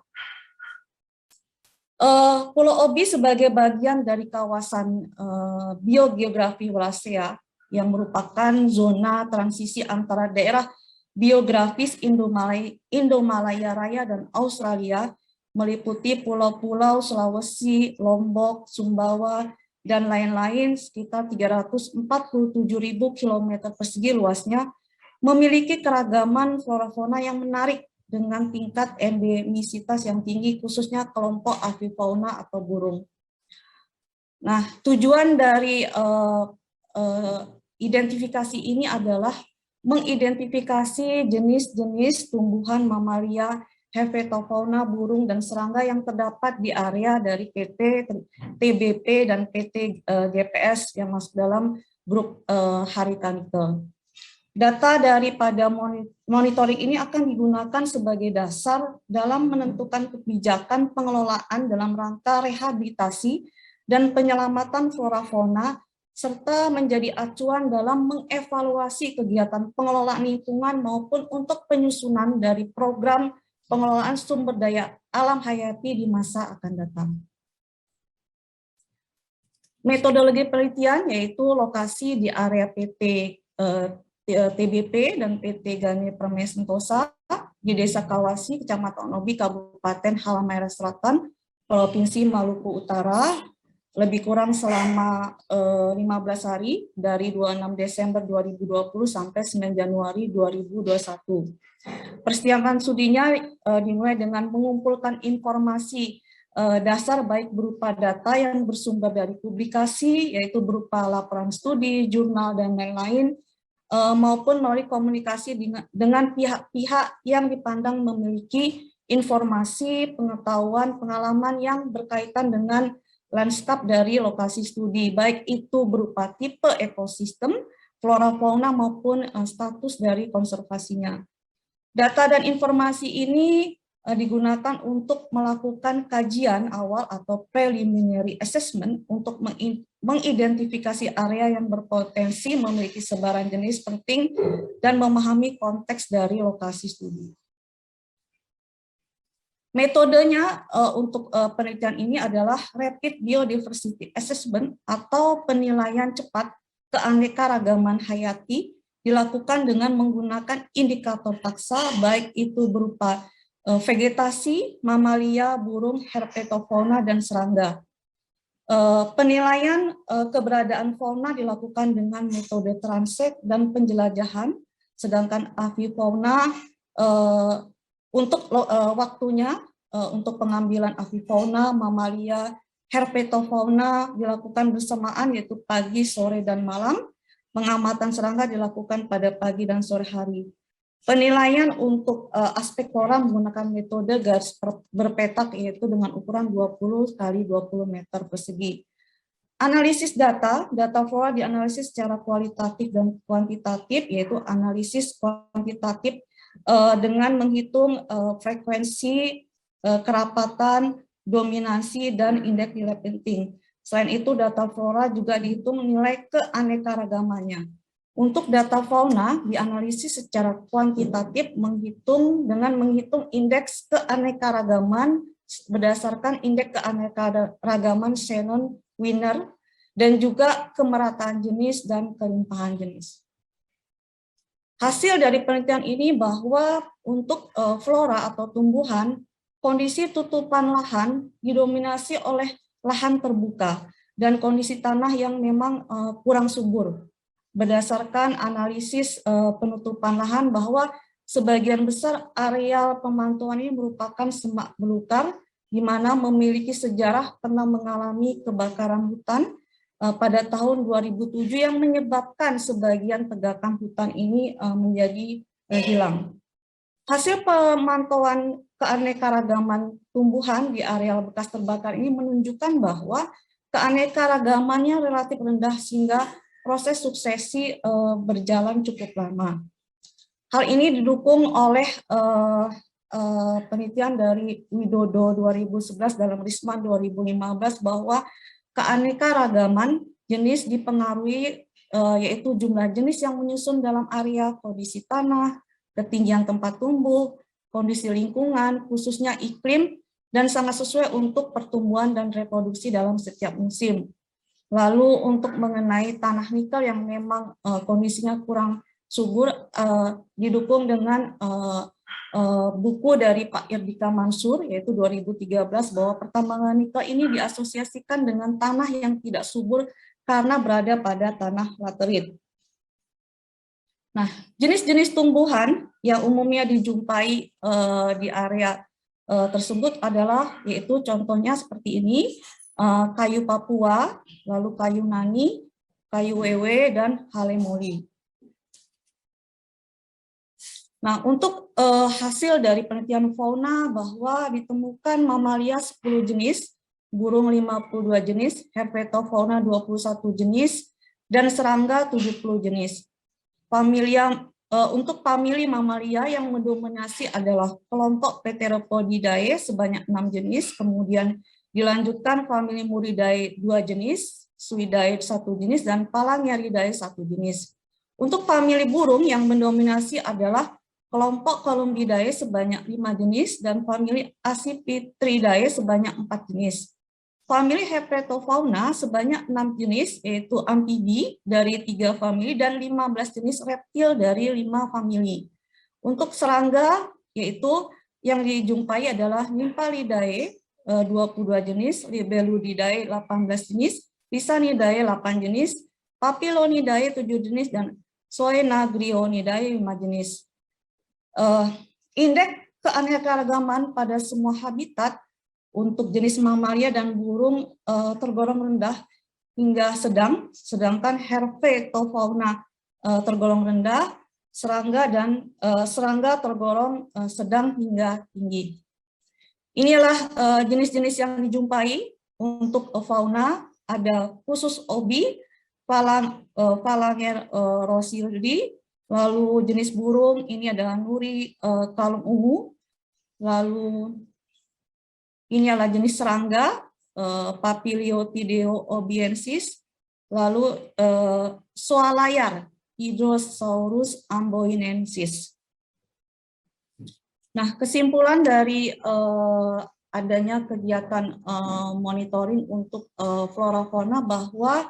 Pulau Obi sebagai bagian dari kawasan biogeografi Wallacea yang merupakan zona transisi antara daerah biografis Indomalaya Raya dan Australia, meliputi pulau-pulau Sulawesi, Lombok, Sumbawa, dan lain-lain sekitar 347.000 km persegi luasnya, memiliki keragaman flora fauna yang menarik dengan tingkat endemisitas yang tinggi, khususnya kelompok avifauna atau burung. Nah, tujuan dari identifikasi ini adalah mengidentifikasi jenis-jenis tumbuhan mamalia, herpetofauna, burung, dan serangga yang terdapat di area dari PT TBP dan PT GPS yang masuk dalam grup Harita Nikel. Data daripada monitoring ini akan digunakan sebagai dasar dalam menentukan kebijakan pengelolaan dalam rangka rehabilitasi dan penyelamatan flora fauna, serta menjadi acuan dalam mengevaluasi kegiatan pengelolaan lingkungan maupun untuk penyusunan dari program pengelolaan sumber daya alam hayati di masa akan datang. Metodologi penelitian yaitu lokasi di area PT TBP dan PT Gani Permai Sentosa di Desa Kawasi, Kecamatan Obi, Kabupaten Halmahera Selatan, Provinsi Maluku Utara, lebih kurang selama 15 hari dari 26 Desember 2020 sampai 9 Januari 2021. Persiapan studinya dimulai dengan mengumpulkan informasi dasar baik berupa data yang bersumber dari publikasi, yaitu berupa laporan studi, jurnal, dan lain-lain, maupun melalui komunikasi dengan pihak-pihak yang dipandang memiliki informasi, pengetahuan, pengalaman yang berkaitan dengan lanskap dari lokasi studi, baik itu berupa tipe ekosistem, flora fauna maupun status dari konservasinya. Data dan informasi ini digunakan untuk melakukan kajian awal atau preliminary assessment untuk mengidentifikasi area yang berpotensi memiliki sebaran jenis penting dan memahami konteks dari lokasi studi. Metodenya untuk penelitian ini adalah Rapid Biodiversity Assessment atau penilaian cepat keanekaragaman hayati, dilakukan dengan menggunakan indikator taksa, baik itu berupa vegetasi, mamalia, burung, herpetofauna, dan serangga. Penilaian keberadaan fauna dilakukan dengan metode transek dan penjelajahan, sedangkan avifauna untuk waktunya untuk pengambilan avifauna, mamalia, herpetofauna dilakukan bersamaan, yaitu pagi, sore, dan malam. Pengamatan serangga dilakukan pada pagi dan sore hari. Penilaian untuk aspek flora menggunakan metode garis berpetak, yaitu dengan ukuran 20 kali 20 meter persegi. Analisis data flora dianalisis secara kualitatif dan kuantitatif, yaitu analisis kuantitatif dengan menghitung frekuensi, kerapatan, dominasi, dan indeks nilai penting. Selain itu, data flora juga dihitung nilai keanekaragamannya. Untuk data fauna dianalisis secara kuantitatif dengan menghitung indeks keanekaragaman berdasarkan indeks keanekaragaman Shannon-Wiener dan juga kemerataan jenis dan kelimpahan jenis. Hasil dari penelitian ini bahwa untuk flora atau tumbuhan, kondisi tutupan lahan didominasi oleh lahan terbuka dan kondisi tanah yang memang kurang subur. Berdasarkan analisis penutupan lahan bahwa sebagian besar areal pemantauan ini merupakan semak belukar di mana memiliki sejarah pernah mengalami kebakaran hutan pada tahun 2007 yang menyebabkan sebagian tegakan hutan ini menjadi hilang. Hasil pemantauan keanekaragaman tumbuhan di areal bekas terbakar ini menunjukkan bahwa keanekaragamannya relatif rendah sehingga proses suksesi berjalan cukup lama. Hal ini didukung oleh penelitian dari Widodo 2011 dalam Risma 2015 bahwa keanekaragaman jenis dipengaruhi yaitu jumlah jenis yang menyusun dalam area, kondisi tanah, ketinggian tempat tumbuh, kondisi lingkungan, khususnya iklim, dan sangat sesuai untuk pertumbuhan dan reproduksi dalam setiap musim. Lalu untuk mengenai tanah nikel yang memang kondisinya kurang subur, didukung dengan buku dari Pak Irdika Mansur, yaitu 2013, bahwa pertambangan nikel ini diasosiasikan dengan tanah yang tidak subur karena berada pada tanah laterit. Nah, jenis-jenis tumbuhan yang umumnya dijumpai di area tersebut adalah, yaitu contohnya seperti ini, kayu Papua, lalu kayu nani, kayu wewe, dan halemoli. Nah, untuk hasil dari penelitian fauna bahwa ditemukan mamalia 10 jenis, burung 52 jenis, herpetofauna 21 jenis, dan serangga 70 jenis. Untuk famili mamalia yang mendominasi adalah kelompok Pteropodidae sebanyak 6 jenis, kemudian dilanjutkan famili Muridae 2 jenis, Suidae 1 jenis, dan Phalangeridae 1 jenis. Untuk famili burung yang mendominasi adalah kelompok Columbidae sebanyak 5 jenis, dan famili Accipitridae sebanyak 4 jenis. Famili Herpetofauna sebanyak 6 jenis, yaitu amfibi dari 3 famili dan 15 jenis reptil dari 5 famili. Untuk serangga, yaitu yang dijumpai adalah Nymphalidae 22 jenis, Libelulidae 18 jenis, Pisanidae 8 jenis, Papilonidae 7 jenis, dan Soenagrionidae 5 jenis. Indeks keanekaragaman pada semua habitat untuk jenis mamalia dan burung tergolong rendah hingga sedang, sedangkan herpetofauna tergolong rendah, serangga tergolong sedang hingga tinggi. Inilah jenis-jenis yang dijumpai untuk fauna, ada khusus obi, Phalanger rosildi. Lalu jenis burung ini adalah nuri kalung ungu. Lalu ini adalah jenis serangga Papiliotideo obiensis. Lalu soalayar Hydrosaurus amboinensis. Nah, kesimpulan dari adanya kegiatan monitoring untuk flora fauna bahwa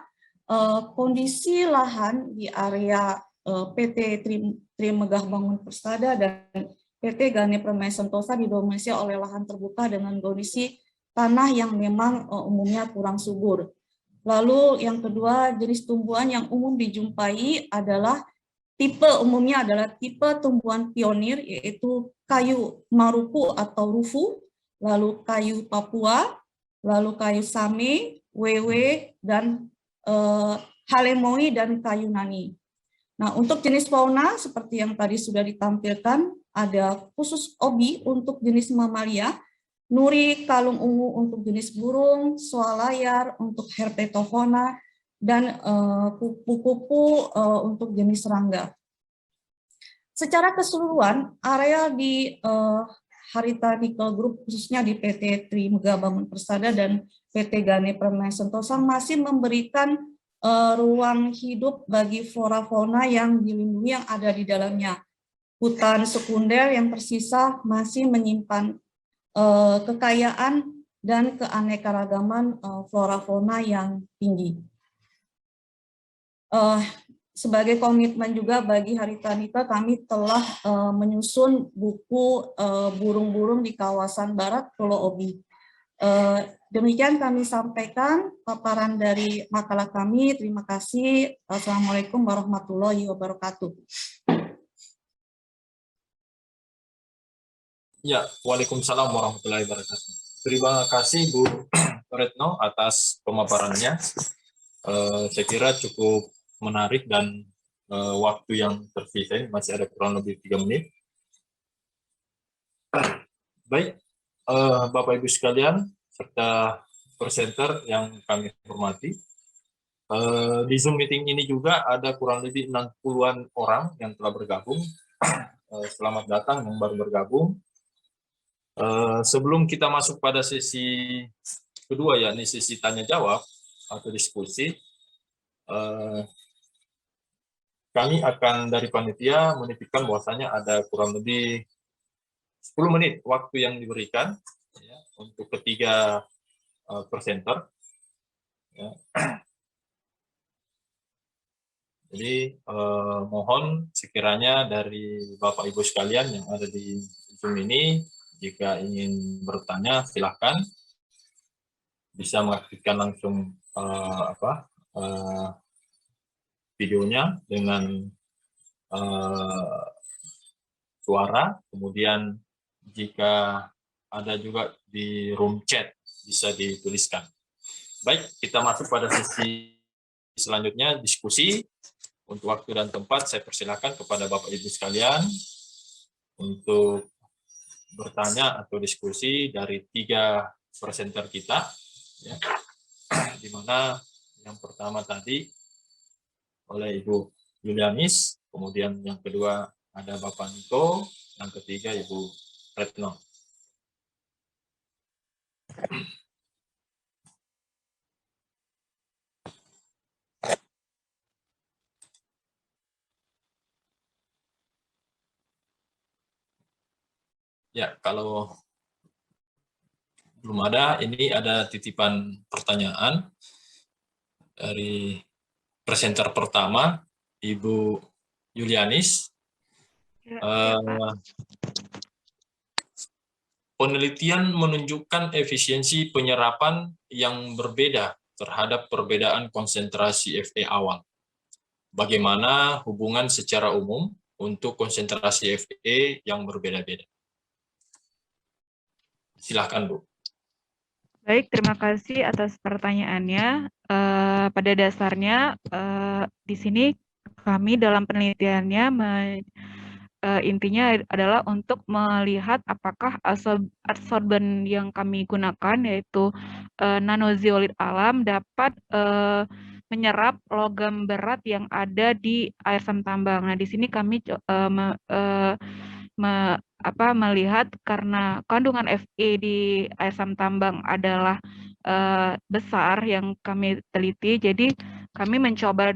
kondisi lahan di area PT Trimegah Bangun Persada dan PT Gane Permai Sentosa didominasi oleh lahan terbuka dengan kondisi tanah yang memang umumnya kurang subur. Lalu yang kedua, jenis tumbuhan yang umum dijumpai adalah umumnya adalah tipe tumbuhan pionir, yaitu kayu Maruku atau rufu, lalu kayu Papua, lalu kayu same, wewe, dan halemoi, dan kayu nani. Nah, untuk jenis fauna seperti yang tadi sudah ditampilkan, ada khusus obi untuk jenis mamalia, nuri kalung ungu untuk jenis burung, soalayar untuk herpetofauna, dan kupu-kupu untuk jenis serangga. Secara keseluruhan, area di Harita Nickel Group, khususnya di PT Trimegah Bangun Persada dan PT Gane Permai Sentosa, masih memberikan ruang hidup bagi flora fauna yang dilindungi yang ada di dalamnya. Hutan sekunder yang tersisa masih menyimpan kekayaan dan keanekaragaman flora fauna yang tinggi. Sebagai komitmen juga bagi Harita Nickel, kami telah menyusun buku burung-burung di kawasan barat Pulau Obi. Demikian kami sampaikan paparan dari makalah kami. Terima kasih. Assalamualaikum warahmatullahi wabarakatuh. Ya, waalaikumsalam warahmatullahi wabarakatuh. terima kasih Bu Retno atas pemaparannya. Saya kira cukup menarik dan waktu yang tersisa masih ada kurang lebih 3 menit. Baik, Bapak Ibu sekalian serta presenter yang kami hormati. Di Zoom meeting ini juga ada kurang lebih 60-an orang yang telah bergabung. Selamat datang yang baru bergabung. Sebelum kita masuk pada sesi kedua, yakni sesi tanya jawab atau diskusi, kami akan dari panitia menitipkan bahwasanya ada kurang lebih 10 menit waktu yang diberikan ya, untuk ketiga presenter. Ya. Jadi mohon sekiranya dari Bapak Ibu sekalian yang ada di Zoom ini, jika ingin bertanya silahkan bisa mengaktifkan langsung videonya dengan suara, kemudian jika ada juga di room chat bisa dituliskan. Baik, kita masuk pada sesi selanjutnya, diskusi. Untuk waktu dan tempat saya persilakan kepada Bapak Ibu sekalian untuk bertanya atau diskusi dari 3 presenter kita, ya, di mana yang pertama tadi oleh Ibu Yulianis, kemudian yang kedua ada Bapak Niko, yang ketiga Ibu Retno. Ya, kalau belum ada, ini ada titipan pertanyaan dari presenter pertama, Ibu Yulianis. Penelitian menunjukkan efisiensi penyerapan yang berbeda terhadap perbedaan konsentrasi Fe awal. Bagaimana hubungan secara umum untuk konsentrasi Fe yang berbeda-beda? Silahkan, Bu. Baik, terima kasih atas pertanyaannya. Pada dasarnya, di sini kami dalam penelitiannya intinya adalah untuk melihat apakah adsorben yang kami gunakan, yaitu nanozeolit alam, dapat menyerap logam berat yang ada di air asam tambang. Nah, di sini kami melihat karena kandungan Fe di air asam tambang adalah besar yang kami teliti, jadi kami mencoba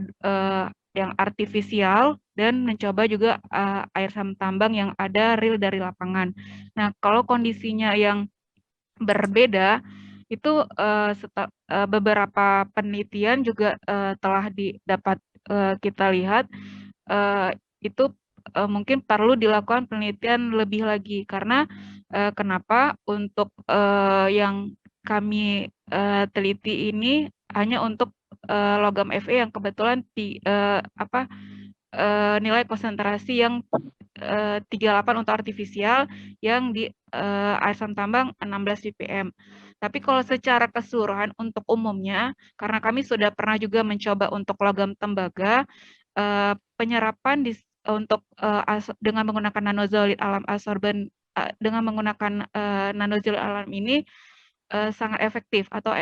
yang artifisial dan mencoba juga air asam tambang yang ada real dari lapangan. Nah, kalau kondisinya yang berbeda itu beberapa penelitian juga telah dapat kita lihat itu mungkin perlu dilakukan penelitian lebih lagi karena kenapa untuk yang kami teliti ini hanya untuk logam Fe yang kebetulan nilai konsentrasi yang 38 untuk artifisial yang di air asam tambang 16 ppm. Tapi kalau secara keseluruhan untuk umumnya, karena kami sudah pernah juga mencoba untuk logam tembaga, penyerapan dengan menggunakan nanozeolit alam adsorben dengan menggunakan nanozeolit alam ini sangat efektif atau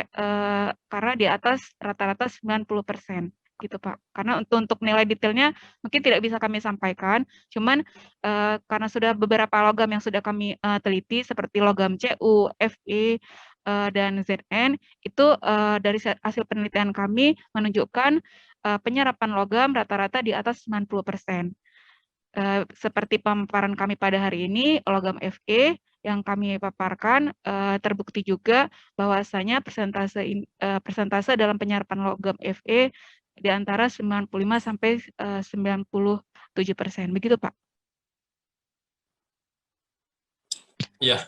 karena di atas rata-rata 90%. Gitu Pak, karena untuk nilai detailnya mungkin tidak bisa kami sampaikan, cuman karena sudah beberapa logam yang sudah kami teliti seperti logam Cu, Fe, dan Zn, itu dari hasil penelitian kami menunjukkan penyerapan logam rata-rata di atas 90%. Seperti pemaparan kami pada hari ini, logam Fe yang kami paparkan terbukti juga bahwasanya persentase dalam penyerapan logam Fe di antara 95 sampai 97%. Begitu, Pak. Ya,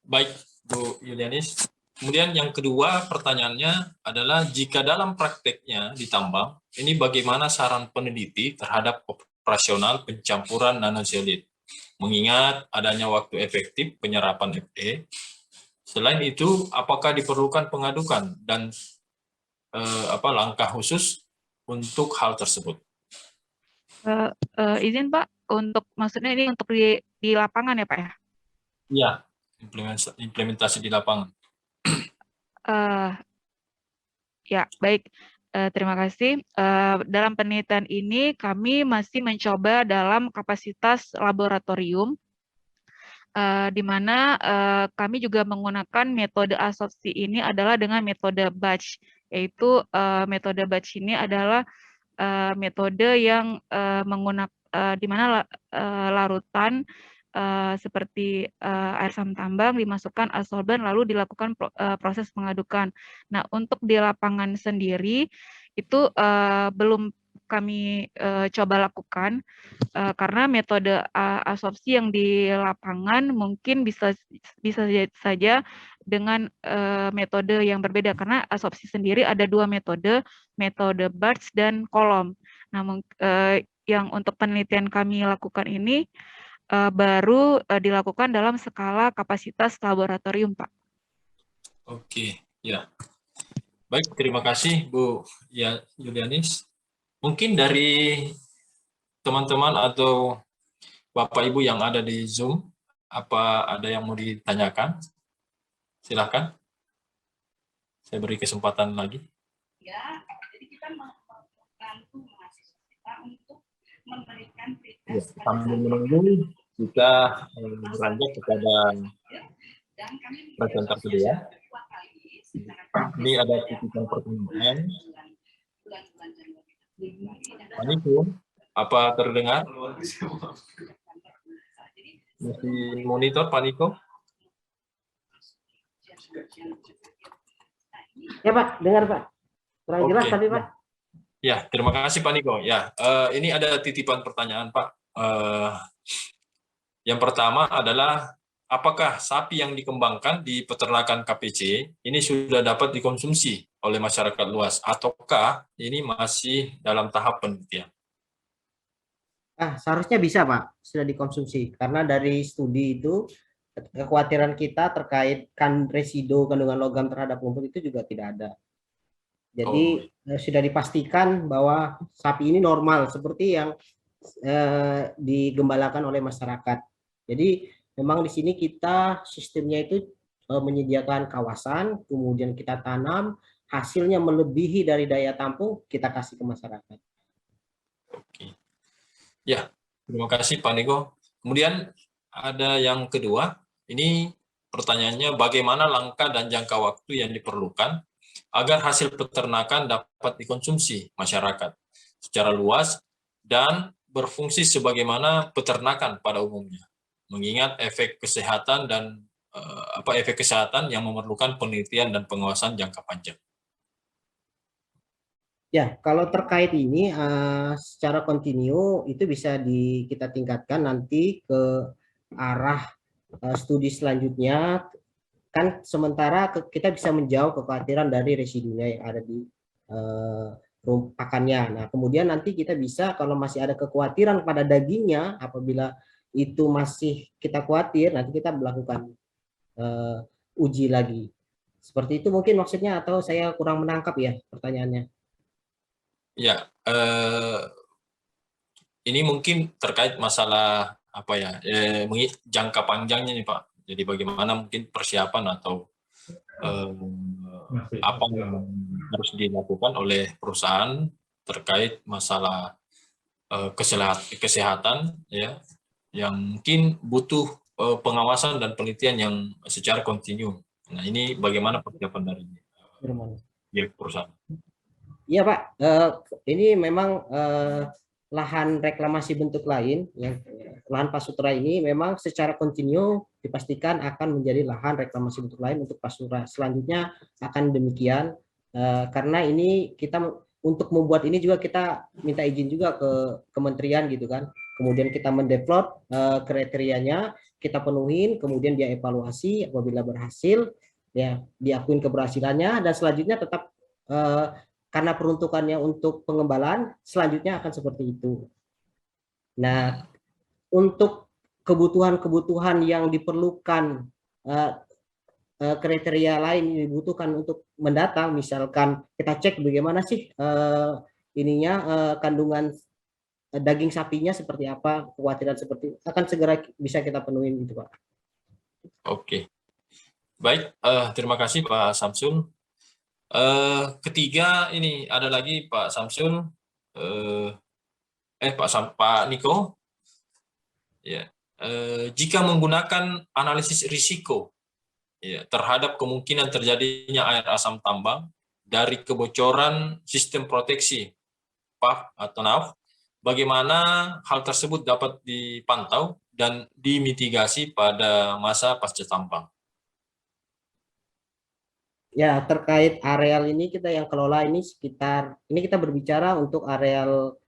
baik Bu Yulianis. Kemudian yang kedua pertanyaannya adalah jika dalam prakteknya di tambang, ini bagaimana saran peneliti terhadap operasional pencampuran nanozeolit? Mengingat adanya waktu efektif penyerapan Fe Selain itu, apakah diperlukan pengadukan dan langkah khusus untuk hal tersebut? Izin Pak, untuk maksudnya ini untuk di lapangan ya Pak ya? Iya, implementasi di lapangan. Ya, baik. Terima kasih. Dalam penelitian ini kami masih mencoba dalam kapasitas laboratorium, di mana kami juga menggunakan metode asopsi ini adalah dengan metode batch, yaitu metode batch ini adalah metode yang menggunakan di mana larutan seperti air asam tambang dimasukkan adsorban lalu dilakukan proses pengadukan. Nah, untuk di lapangan sendiri itu belum kami coba lakukan karena metode asopsi yang di lapangan mungkin bisa saja dengan metode yang berbeda karena asopsi sendiri ada dua metode batch dan kolom. Nah, yang untuk penelitian kami lakukan ini baru dilakukan dalam skala kapasitas laboratorium, Pak. Oke, ya. Baik, terima kasih Bu Yulianis. Mungkin dari teman-teman atau Bapak Ibu yang ada di Zoom, apa ada yang mau ditanyakan? Silahkan. Saya beri kesempatan lagi. Ya, jadi kita membantu mahasiswa kita untuk memberikan feedback. Sambil menunggu, kita berlanjut kepada presentasi dia. Ini ada titipan pertanyaan. Pak Niko, apa terdengar? Masih monitor Pak Niko? Ya Pak, dengar Pak. Kurang jelas tadi Pak. Ya, terima kasih Pak Niko. Ya, ini ada titipan pertanyaan Pak. Yang pertama adalah, apakah sapi yang dikembangkan di peternakan KPC ini sudah dapat dikonsumsi oleh masyarakat luas, ataukah ini masih dalam tahap penelitian? Seharusnya bisa Pak, sudah dikonsumsi. Karena dari studi itu, kekhawatiran kita terkait residu kandungan logam terhadap lumpur itu juga tidak ada. Jadi sudah dipastikan bahwa sapi ini normal seperti yang digembalakan oleh masyarakat. Jadi memang di sini kita sistemnya itu menyediakan kawasan, kemudian kita tanam, hasilnya melebihi dari daya tampung, kita kasih ke masyarakat. Oke. Ya, terima kasih Pak Niko. Kemudian ada yang kedua, ini pertanyaannya bagaimana langkah dan jangka waktu yang diperlukan agar hasil peternakan dapat dikonsumsi masyarakat secara luas dan berfungsi sebagaimana peternakan pada umumnya, mengingat efek kesehatan dan efek kesehatan yang memerlukan penelitian dan pengawasan jangka panjang. Ya, kalau terkait ini secara kontinu itu bisa kita tingkatkan nanti ke arah studi selanjutnya. Kan sementara kita bisa menjauh kekhawatiran dari residunya yang ada di pakannya. Nah, kemudian nanti kita bisa kalau masih ada kekhawatiran pada dagingnya, apabila itu masih kita khawatir, nanti kita melakukan uji lagi. Seperti itu mungkin maksudnya, atau saya kurang menangkap ya pertanyaannya? Ya, ini mungkin terkait masalah apa ya, jangka panjangnya nih Pak. Jadi bagaimana mungkin persiapan atau apa yang harus dilakukan oleh perusahaan terkait masalah kesehatan ya, yang mungkin butuh pengawasan dan penelitian yang secara kontinu. Nah, ini bagaimana persiapan dari perusahaan? Iya Pak, ini memang lahan reklamasi bentuk lain, yang lahan Pasutera ini memang secara kontinu dipastikan akan menjadi lahan reklamasi bentuk lain untuk Pasutera. Selanjutnya akan demikian, karena ini kita untuk membuat ini juga kita minta izin juga ke kementerian gitu kan. Kemudian kita mendevelop kriterianya, kita penuhin, kemudian dia evaluasi, apabila berhasil, ya diakuin keberhasilannya, dan selanjutnya tetap karena peruntukannya untuk pengembalaan, selanjutnya akan seperti itu. Nah, untuk kebutuhan-kebutuhan yang diperlukan kriteria lain yang dibutuhkan untuk mendatang, misalkan kita cek bagaimana sih kandungan daging sapinya seperti apa, kekhawatiran seperti akan segera bisa kita penuhi gitu Pak. Oke, baik, terima kasih Pak Samsun. Ketiga ini ada lagi Pak Samsun, Pak Niko, ya, jika menggunakan analisis risiko ya, terhadap kemungkinan terjadinya air asam tambang dari kebocoran sistem proteksi PAF atau NAF, bagaimana hal tersebut dapat dipantau dan dimitigasi pada masa pasca tambang? Ya, terkait areal ini kita yang kelola ini sekitar, ini kita berbicara untuk areal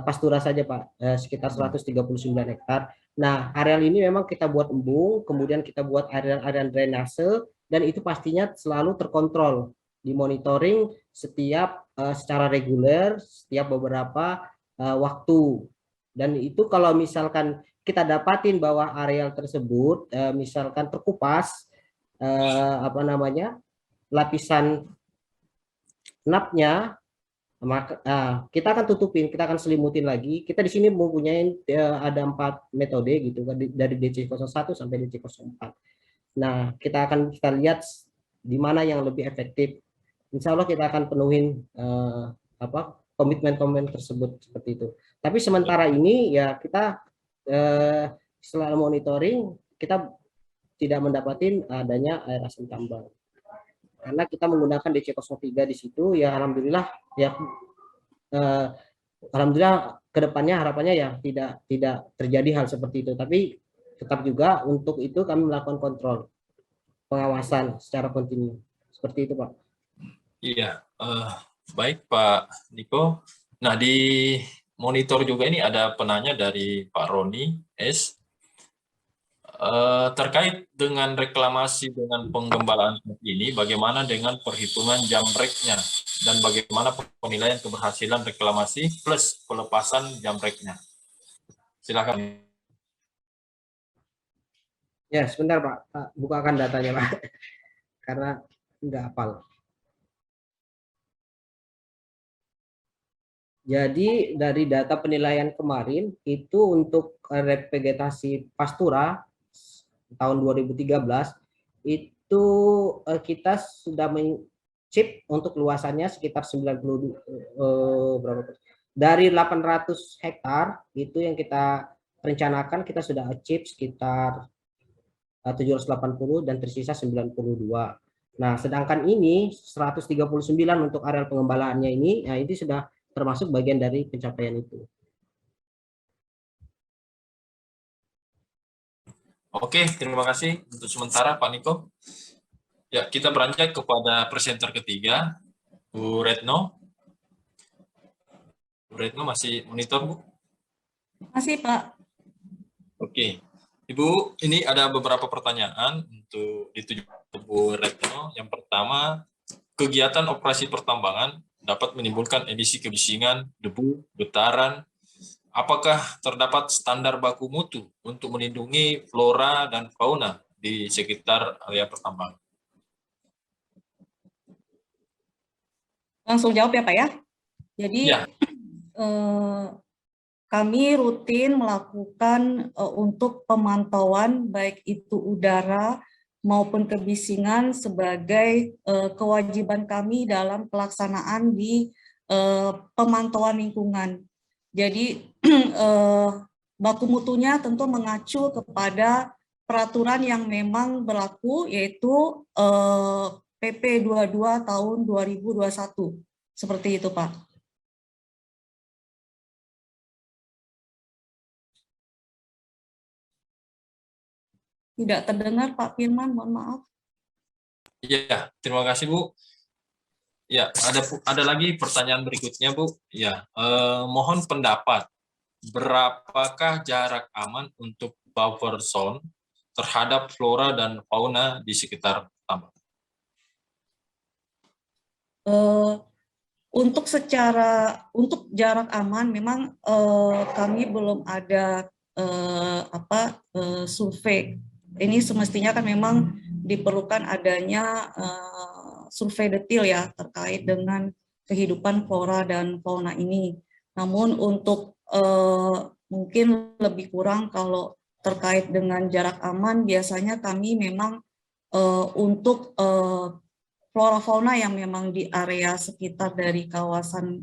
pastura saja Pak, sekitar 139 hektar. Nah, areal ini memang kita buat embung, kemudian kita buat area drainase, dan itu pastinya selalu terkontrol, dimonitoring setiap secara reguler, setiap beberapa waktu. Dan itu kalau misalkan kita dapatin bahwa areal tersebut misalkan terkupas lapisan napnya, maka kita akan tutupin, kita akan selimutin lagi. Kita di sini mempunyai ada 4 metode gitu dari DC01 sampai DC04. Nah, kita lihat di mana yang lebih efektif. Insya Allah kita akan penuhin komitmen-komitmen tersebut seperti itu. Tapi sementara ini ya kita setelah monitoring kita tidak mendapatin adanya air asam tambang. Karena kita menggunakan DC03 di situ, ya alhamdulillah ya alhamdulillah kedepannya harapannya ya tidak terjadi hal seperti itu. Tapi tetap juga untuk itu kami melakukan kontrol pengawasan secara kontinu seperti itu Pak. Iya, baik Pak Niko. Nah, di monitor juga ini ada penanya dari Pak Roni S. Terkait dengan reklamasi dengan penggembalaan ini, bagaimana dengan perhitungan jam break-nya dan bagaimana penilaian keberhasilan reklamasi plus pelepasan jam break-nya? Silakan. Ya, sebentar Pak, bukakan datanya Pak, karena nggak hafal. Jadi dari data penilaian kemarin itu untuk revegetasi pastura tahun 2013 itu kita sudah mencip untuk luasannya sekitar 90 berapa dari 800 hektar itu yang kita rencanakan kita sudah achieve sekitar 780 dan tersisa 92. Nah, sedangkan ini 139 untuk areal pengembalaannya ini, nah ini sudah termasuk bagian dari pencapaian itu. Oke, terima kasih untuk sementara Pak Niko. Ya, kita beranjak kepada presenter ketiga, Bu Retno. Bu Retno masih monitor, Bu? Masih, Pak. Oke. Ibu, ini ada beberapa pertanyaan untuk dituju Bu Retno. Yang pertama, kegiatan operasi pertambangan dapat menimbulkan emisi kebisingan, debu, getaran. Apakah terdapat standar baku mutu untuk melindungi flora dan fauna di sekitar area pertambangan? Langsung jawab ya Pak ya. Jadi ya. Kami rutin melakukan untuk pemantauan baik itu udara maupun kebisingan sebagai kewajiban kami dalam pelaksanaan di pemantauan lingkungan. Jadi baku mutunya tentu mengacu kepada peraturan yang memang berlaku yaitu PP 22 tahun 2021. Seperti itu Pak. Tidak terdengar Pak Firman, mohon maaf. Iya, terima kasih Bu. Ya, ada lagi pertanyaan berikutnya Bu. Ya, mohon pendapat. Berapakah jarak aman untuk buffer zone terhadap flora dan fauna di sekitar tambang? Untuk jarak aman memang kami belum ada survei. Ini semestinya kan memang diperlukan adanya survei detail ya terkait dengan kehidupan flora dan fauna ini. Namun untuk mungkin lebih kurang kalau terkait dengan jarak aman, biasanya kami memang untuk flora fauna yang memang di area sekitar dari kawasan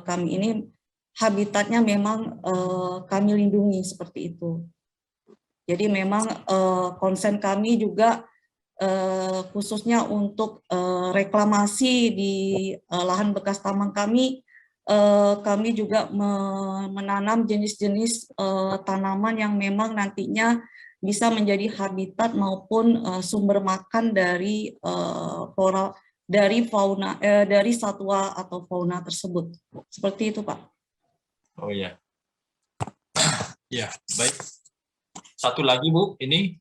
kami ini, habitatnya memang kami lindungi seperti itu. Jadi memang konsen kami juga khususnya untuk reklamasi di lahan bekas tambang kami juga menanam jenis-jenis tanaman yang memang nantinya bisa menjadi habitat maupun sumber makan dari flora, dari fauna, dari satwa atau fauna tersebut. Seperti itu, Pak. Oh ya. Ya, baik. Satu lagi, Bu, ini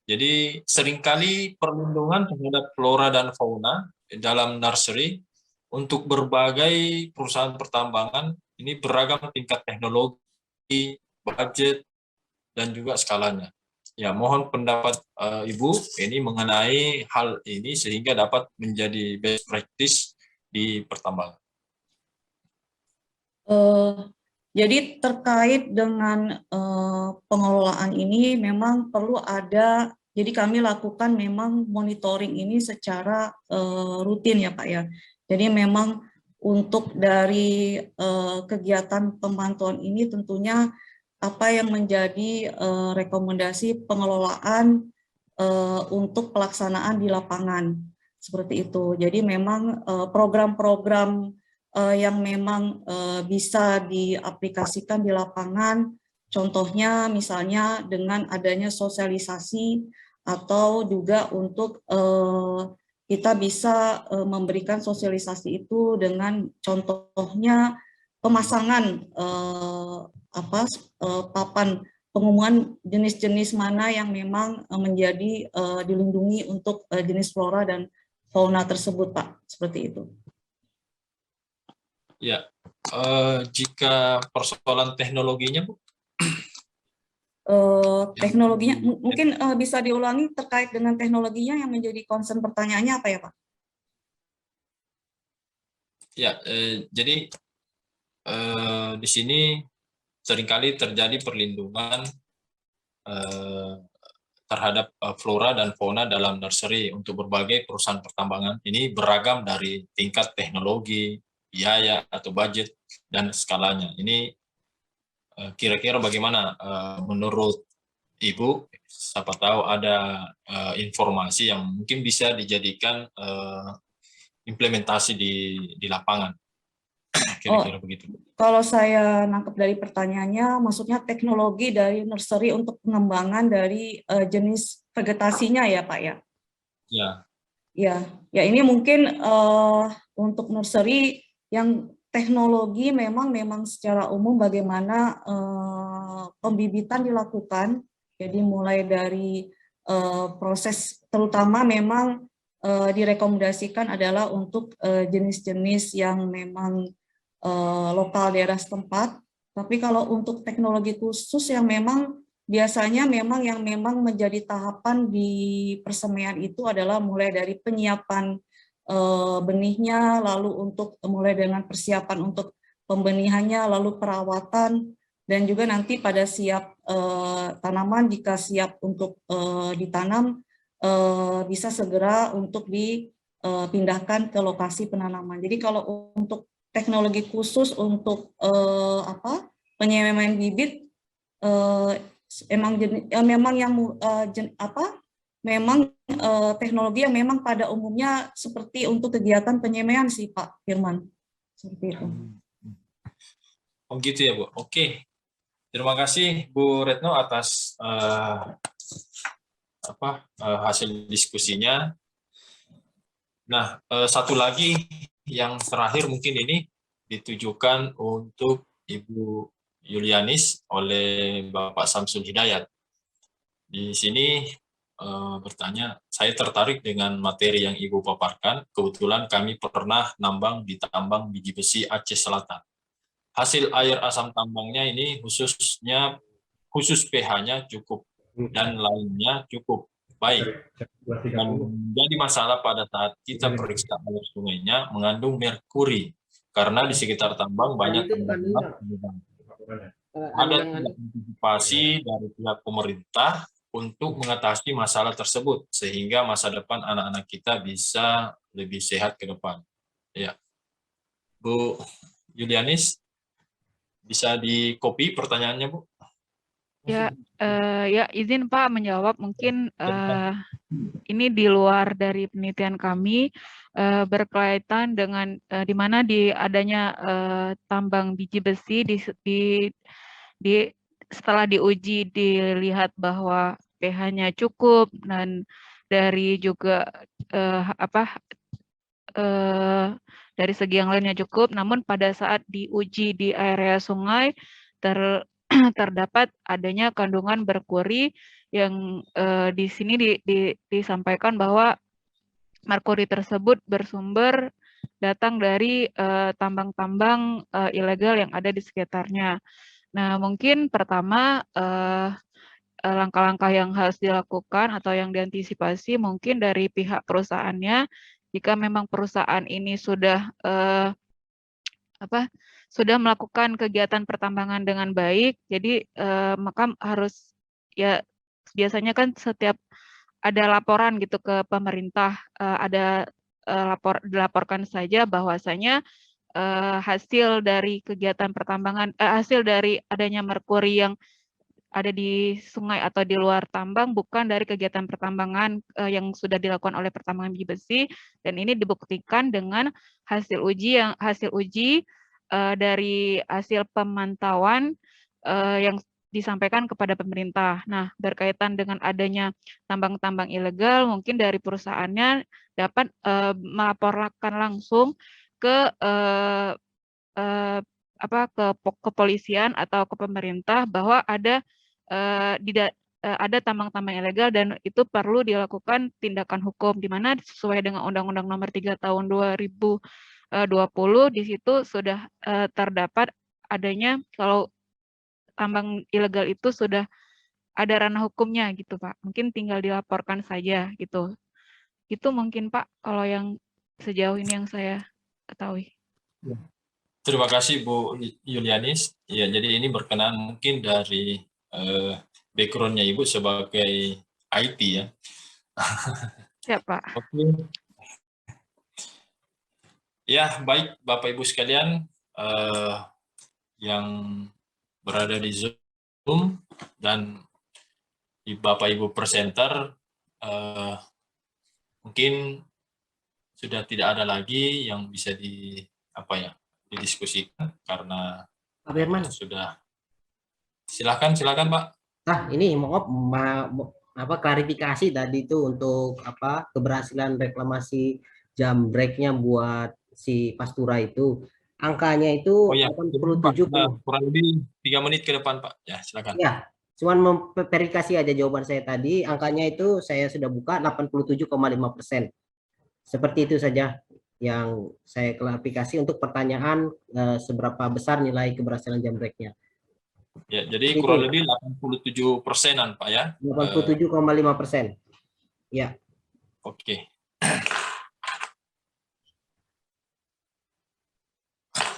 jadi seringkali perlindungan terhadap flora dan fauna dalam nursery untuk berbagai perusahaan pertambangan ini beragam tingkat teknologi, budget, dan juga skalanya. Ya, mohon pendapat Ibu ini mengenai hal ini sehingga dapat menjadi best practice di pertambangan. Jadi terkait dengan pengelolaan ini memang perlu ada, jadi kami lakukan memang monitoring ini secara rutin ya Pak ya. Jadi memang untuk dari kegiatan pemantauan ini tentunya apa yang menjadi rekomendasi pengelolaan untuk pelaksanaan di lapangan, seperti itu. Jadi memang program-program yang memang bisa diaplikasikan di lapangan, contohnya misalnya dengan adanya sosialisasi atau juga untuk kita bisa memberikan sosialisasi itu dengan contohnya pemasangan papan pengumuman jenis-jenis mana yang memang menjadi dilindungi untuk jenis flora dan fauna tersebut, Pak, seperti itu. Ya, jika persoalan teknologinya, Bu? Teknologinya, mungkin bisa diulangi terkait dengan teknologinya yang menjadi concern pertanyaannya apa ya, Pak? Ya, jadi di sini seringkali terjadi perlindungan terhadap flora dan fauna dalam nursery untuk berbagai perusahaan pertambangan. Ini beragam dari tingkat teknologi, biaya atau budget dan skalanya. Ini kira-kira bagaimana menurut Ibu? Siapa tahu ada informasi yang mungkin bisa dijadikan implementasi di lapangan. Kira-kira begitu. Kalau saya nangkep dari pertanyaannya, maksudnya teknologi dari nursery untuk pengembangan dari jenis vegetasinya ya Pak ya? Ya. Ya ini mungkin untuk nursery yang teknologi memang secara umum bagaimana pembibitan dilakukan, jadi mulai dari proses terutama memang direkomendasikan adalah untuk jenis-jenis yang memang lokal daerah setempat, tapi kalau untuk teknologi khusus yang memang biasanya yang menjadi tahapan di persemaian itu adalah mulai dari penyiapan benihnya, lalu untuk mulai dengan persiapan untuk pembenihannya, lalu perawatan, dan juga nanti pada siap tanaman jika siap untuk ditanam bisa segera untuk dipindahkan ke lokasi penanaman. Jadi kalau untuk teknologi khusus untuk penyemaian bibit teknologi yang memang pada umumnya seperti untuk kegiatan penyemaian sih Pak Firman, seperti itu. Oh gitu ya Bu. Oke, terima kasih Bu Retno atas hasil diskusinya. Nah, satu lagi yang terakhir mungkin ini ditujukan untuk Ibu Yulianis oleh Bapak Samsul Hidayat. Di sini bertanya, saya tertarik dengan materi yang Ibu paparkan. Kebetulan kami pernah nambang di tambang biji besi Aceh Selatan. Hasil air asam tambangnya ini khusus pH-nya cukup dan lainnya cukup. Baik. Yang menjadi masalah pada saat kita periksa air sungainya mengandung merkuri karena di sekitar tambang banyak tambang emas. Ada tidak antisipasi dari pihak pemerintah untuk mengatasi masalah tersebut sehingga masa depan anak-anak kita bisa lebih sehat ke depan. Ya, Bu Yulianis, bisa di-copy pertanyaannya, Bu? Ya, ya izin Pak menjawab. Mungkin ini di luar dari penelitian kami, berkaitan dengan di mana adanya tambang biji besi setelah diuji dilihat bahwa pH-nya cukup dan dari juga dari segi yang lainnya cukup, namun pada saat diuji di area sungai terdapat adanya kandungan merkuri yang di sini disampaikan bahwa merkuri tersebut bersumber datang dari tambang-tambang ilegal yang ada di sekitarnya. Nah, mungkin pertama langkah-langkah yang harus dilakukan atau yang diantisipasi mungkin dari pihak perusahaannya, jika memang perusahaan ini sudah sudah melakukan kegiatan pertambangan dengan baik, jadi maka harus ya biasanya kan setiap ada laporan gitu ke pemerintah, dilaporkan saja bahwasanya hasil dari kegiatan pertambangan, hasil dari adanya merkuri yang ada di sungai atau di luar tambang bukan dari kegiatan pertambangan yang sudah dilakukan oleh pertambangan biji besi, dan ini dibuktikan dengan hasil uji dari hasil pemantauan yang disampaikan kepada pemerintah. Nah, berkaitan dengan adanya tambang-tambang ilegal, mungkin dari perusahaannya dapat melaporkan langsung ke kepolisian atau ke pemerintah bahwa ada tambang-tambang ilegal dan itu perlu dilakukan tindakan hukum, di mana sesuai dengan Undang-Undang Nomor 3 Tahun 2020 di situ sudah terdapat adanya kalau tambang ilegal itu sudah ada ranah hukumnya gitu Pak. Mungkin tinggal dilaporkan saja gitu. Itu mungkin Pak kalau yang sejauh ini yang saya ketahui. Terima kasih Bu Yulianis. Ya, jadi ini berkenaan mungkin dari background-nya Ibu sebagai IT ya. Ya Pak. Oke. Ya, baik Bapak Ibu sekalian yang berada di Zoom dan di Bapak Ibu presenter, mungkin sudah tidak ada lagi yang bisa didiskusikan karena Pak Firman. sudah. Silakan Pak. Ini klarifikasi tadi itu untuk keberhasilan reklamasi jambreknya buat si Pastura itu. Angkanya itu 87. Kurang lebih 3 menit ke depan Pak. Ya, silakan. Ya, cuman memverifikasi aja jawaban saya tadi. Angkanya itu saya sudah buka 87,5%. Seperti itu saja yang saya klarifikasi untuk pertanyaan seberapa besar nilai keberhasilan jambreknya. Ya, jadi kurang lebih 87%-an Pak ya. 87,5%. Ya. Oke.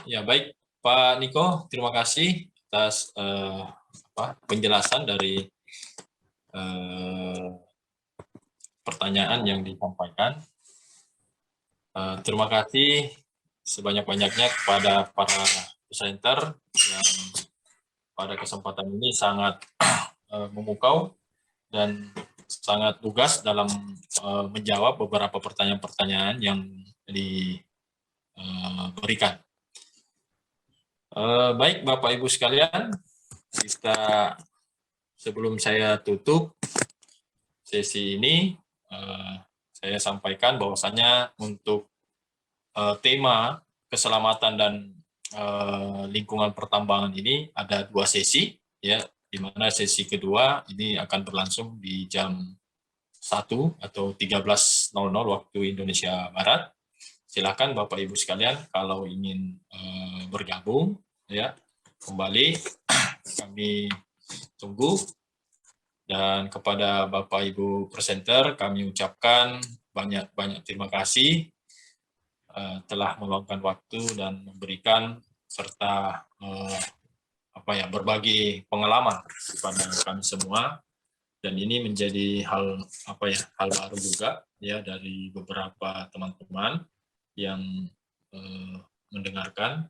Ya, baik Pak Niko, terima kasih atas penjelasan dari pertanyaan yang disampaikan. Terima kasih sebanyak-banyaknya kepada para presenter yang pada kesempatan ini sangat memukau dan sangat lugas dalam menjawab beberapa pertanyaan-pertanyaan yang diberikan. Baik Bapak Ibu sekalian, sebelum saya tutup sesi ini, saya sampaikan bahwasanya untuk tema keselamatan dan lingkungan pertambangan ini ada 2 sesi, ya, di mana sesi kedua ini akan berlangsung di jam 1 atau 13.00 waktu Indonesia Barat. Silakan Bapak Ibu sekalian kalau ingin bergabung, ya, kembali kami tunggu. Dan kepada Bapak Ibu presenter kami ucapkan banyak-banyak terima kasih telah meluangkan waktu dan memberikan serta berbagi pengalaman kepada kami semua. Dan ini menjadi hal baru juga ya dari beberapa teman-teman yang mendengarkan.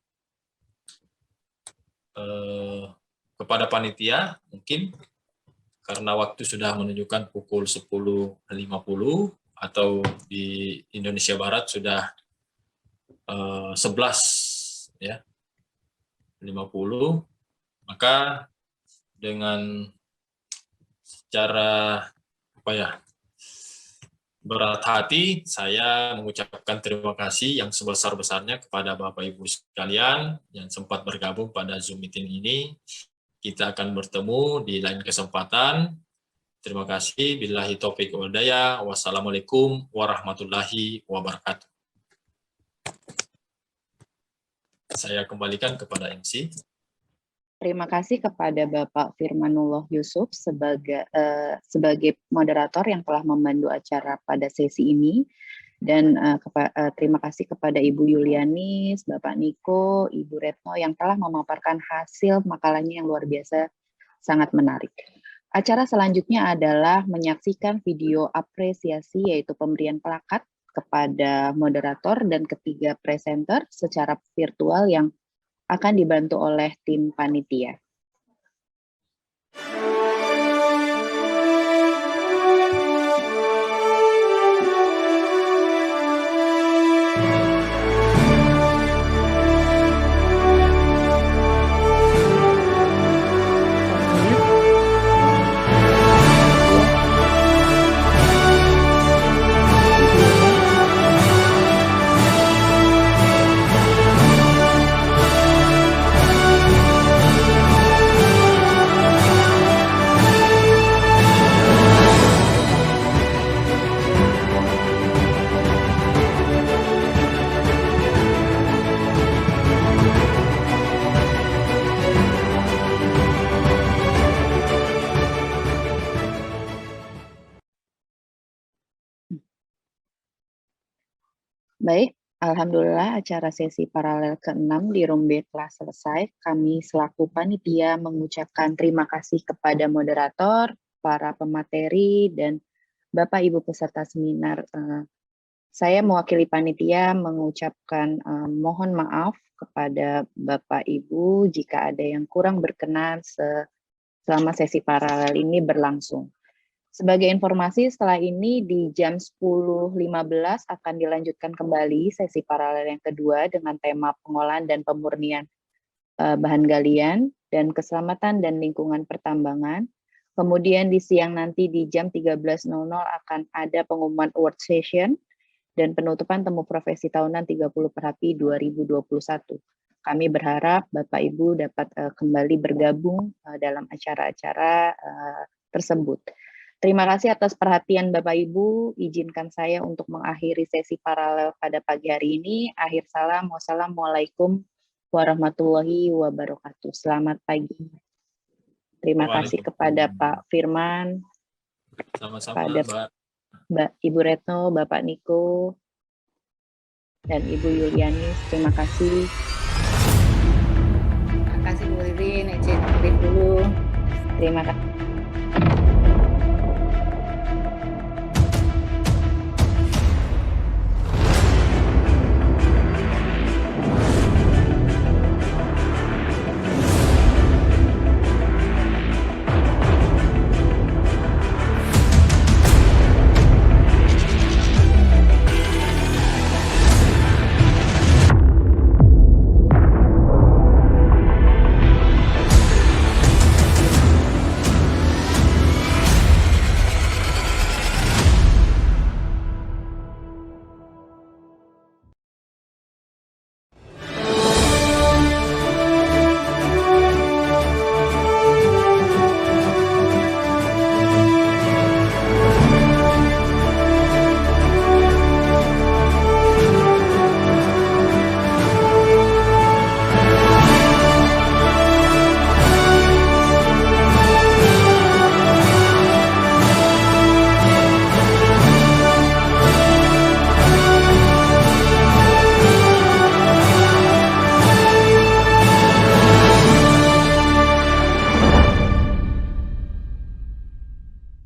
Kepada panitia mungkin karena waktu sudah menunjukkan pukul 10.50 atau di Indonesia Barat sudah 11 ya 50, maka dengan secara berat hati saya mengucapkan terima kasih yang sebesar-besarnya kepada Bapak Ibu sekalian yang sempat bergabung pada Zoom meeting ini. Kita akan bertemu di lain kesempatan. Terima kasih. Billahi taufiq wal hidayah. Wassalamualaikum warahmatullahi wabarakatuh. Saya kembalikan kepada MC. Terima kasih kepada Bapak Firmanullah Yusuf sebagai moderator yang telah memandu acara pada sesi ini. Dan terima kasih kepada Ibu Yulianis, Bapak Niko, Ibu Retno yang telah memaparkan hasil makalahnya yang luar biasa, sangat menarik. Acara selanjutnya adalah menyaksikan video apresiasi yaitu pemberian plakat kepada moderator dan ketiga presenter secara virtual yang akan dibantu oleh tim panitia. Baik, alhamdulillah acara sesi paralel ke-6 di room B telah selesai. Kami selaku panitia mengucapkan terima kasih kepada moderator, para pemateri, dan Bapak Ibu peserta seminar. Saya mewakili panitia mengucapkan mohon maaf kepada Bapak Ibu jika ada yang kurang berkenan selama sesi paralel ini berlangsung. Sebagai informasi, setelah ini di jam 10.15 akan dilanjutkan kembali sesi paralel yang kedua dengan tema pengolahan dan pemurnian bahan galian dan keselamatan dan lingkungan pertambangan. Kemudian di siang nanti di jam 13.00 akan ada pengumuman award session dan penutupan temu profesi tahunan 30 Perapi 2021. Kami berharap Bapak Ibu dapat kembali bergabung dalam acara-acara tersebut. Terima kasih atas perhatian Bapak Ibu. Izinkan saya untuk mengakhiri sesi paralel pada pagi hari ini. Akhir salam, wassalamualaikum warahmatullahi wabarakatuh. Selamat pagi. Terima kasih kepada Pak Firman, Sama-sama, Mbak Ibu Retno, Bapak Niko, dan Ibu Yulianis. Terima kasih. Terima kasih Bu Ririn, izin break dulu. Terima kasih.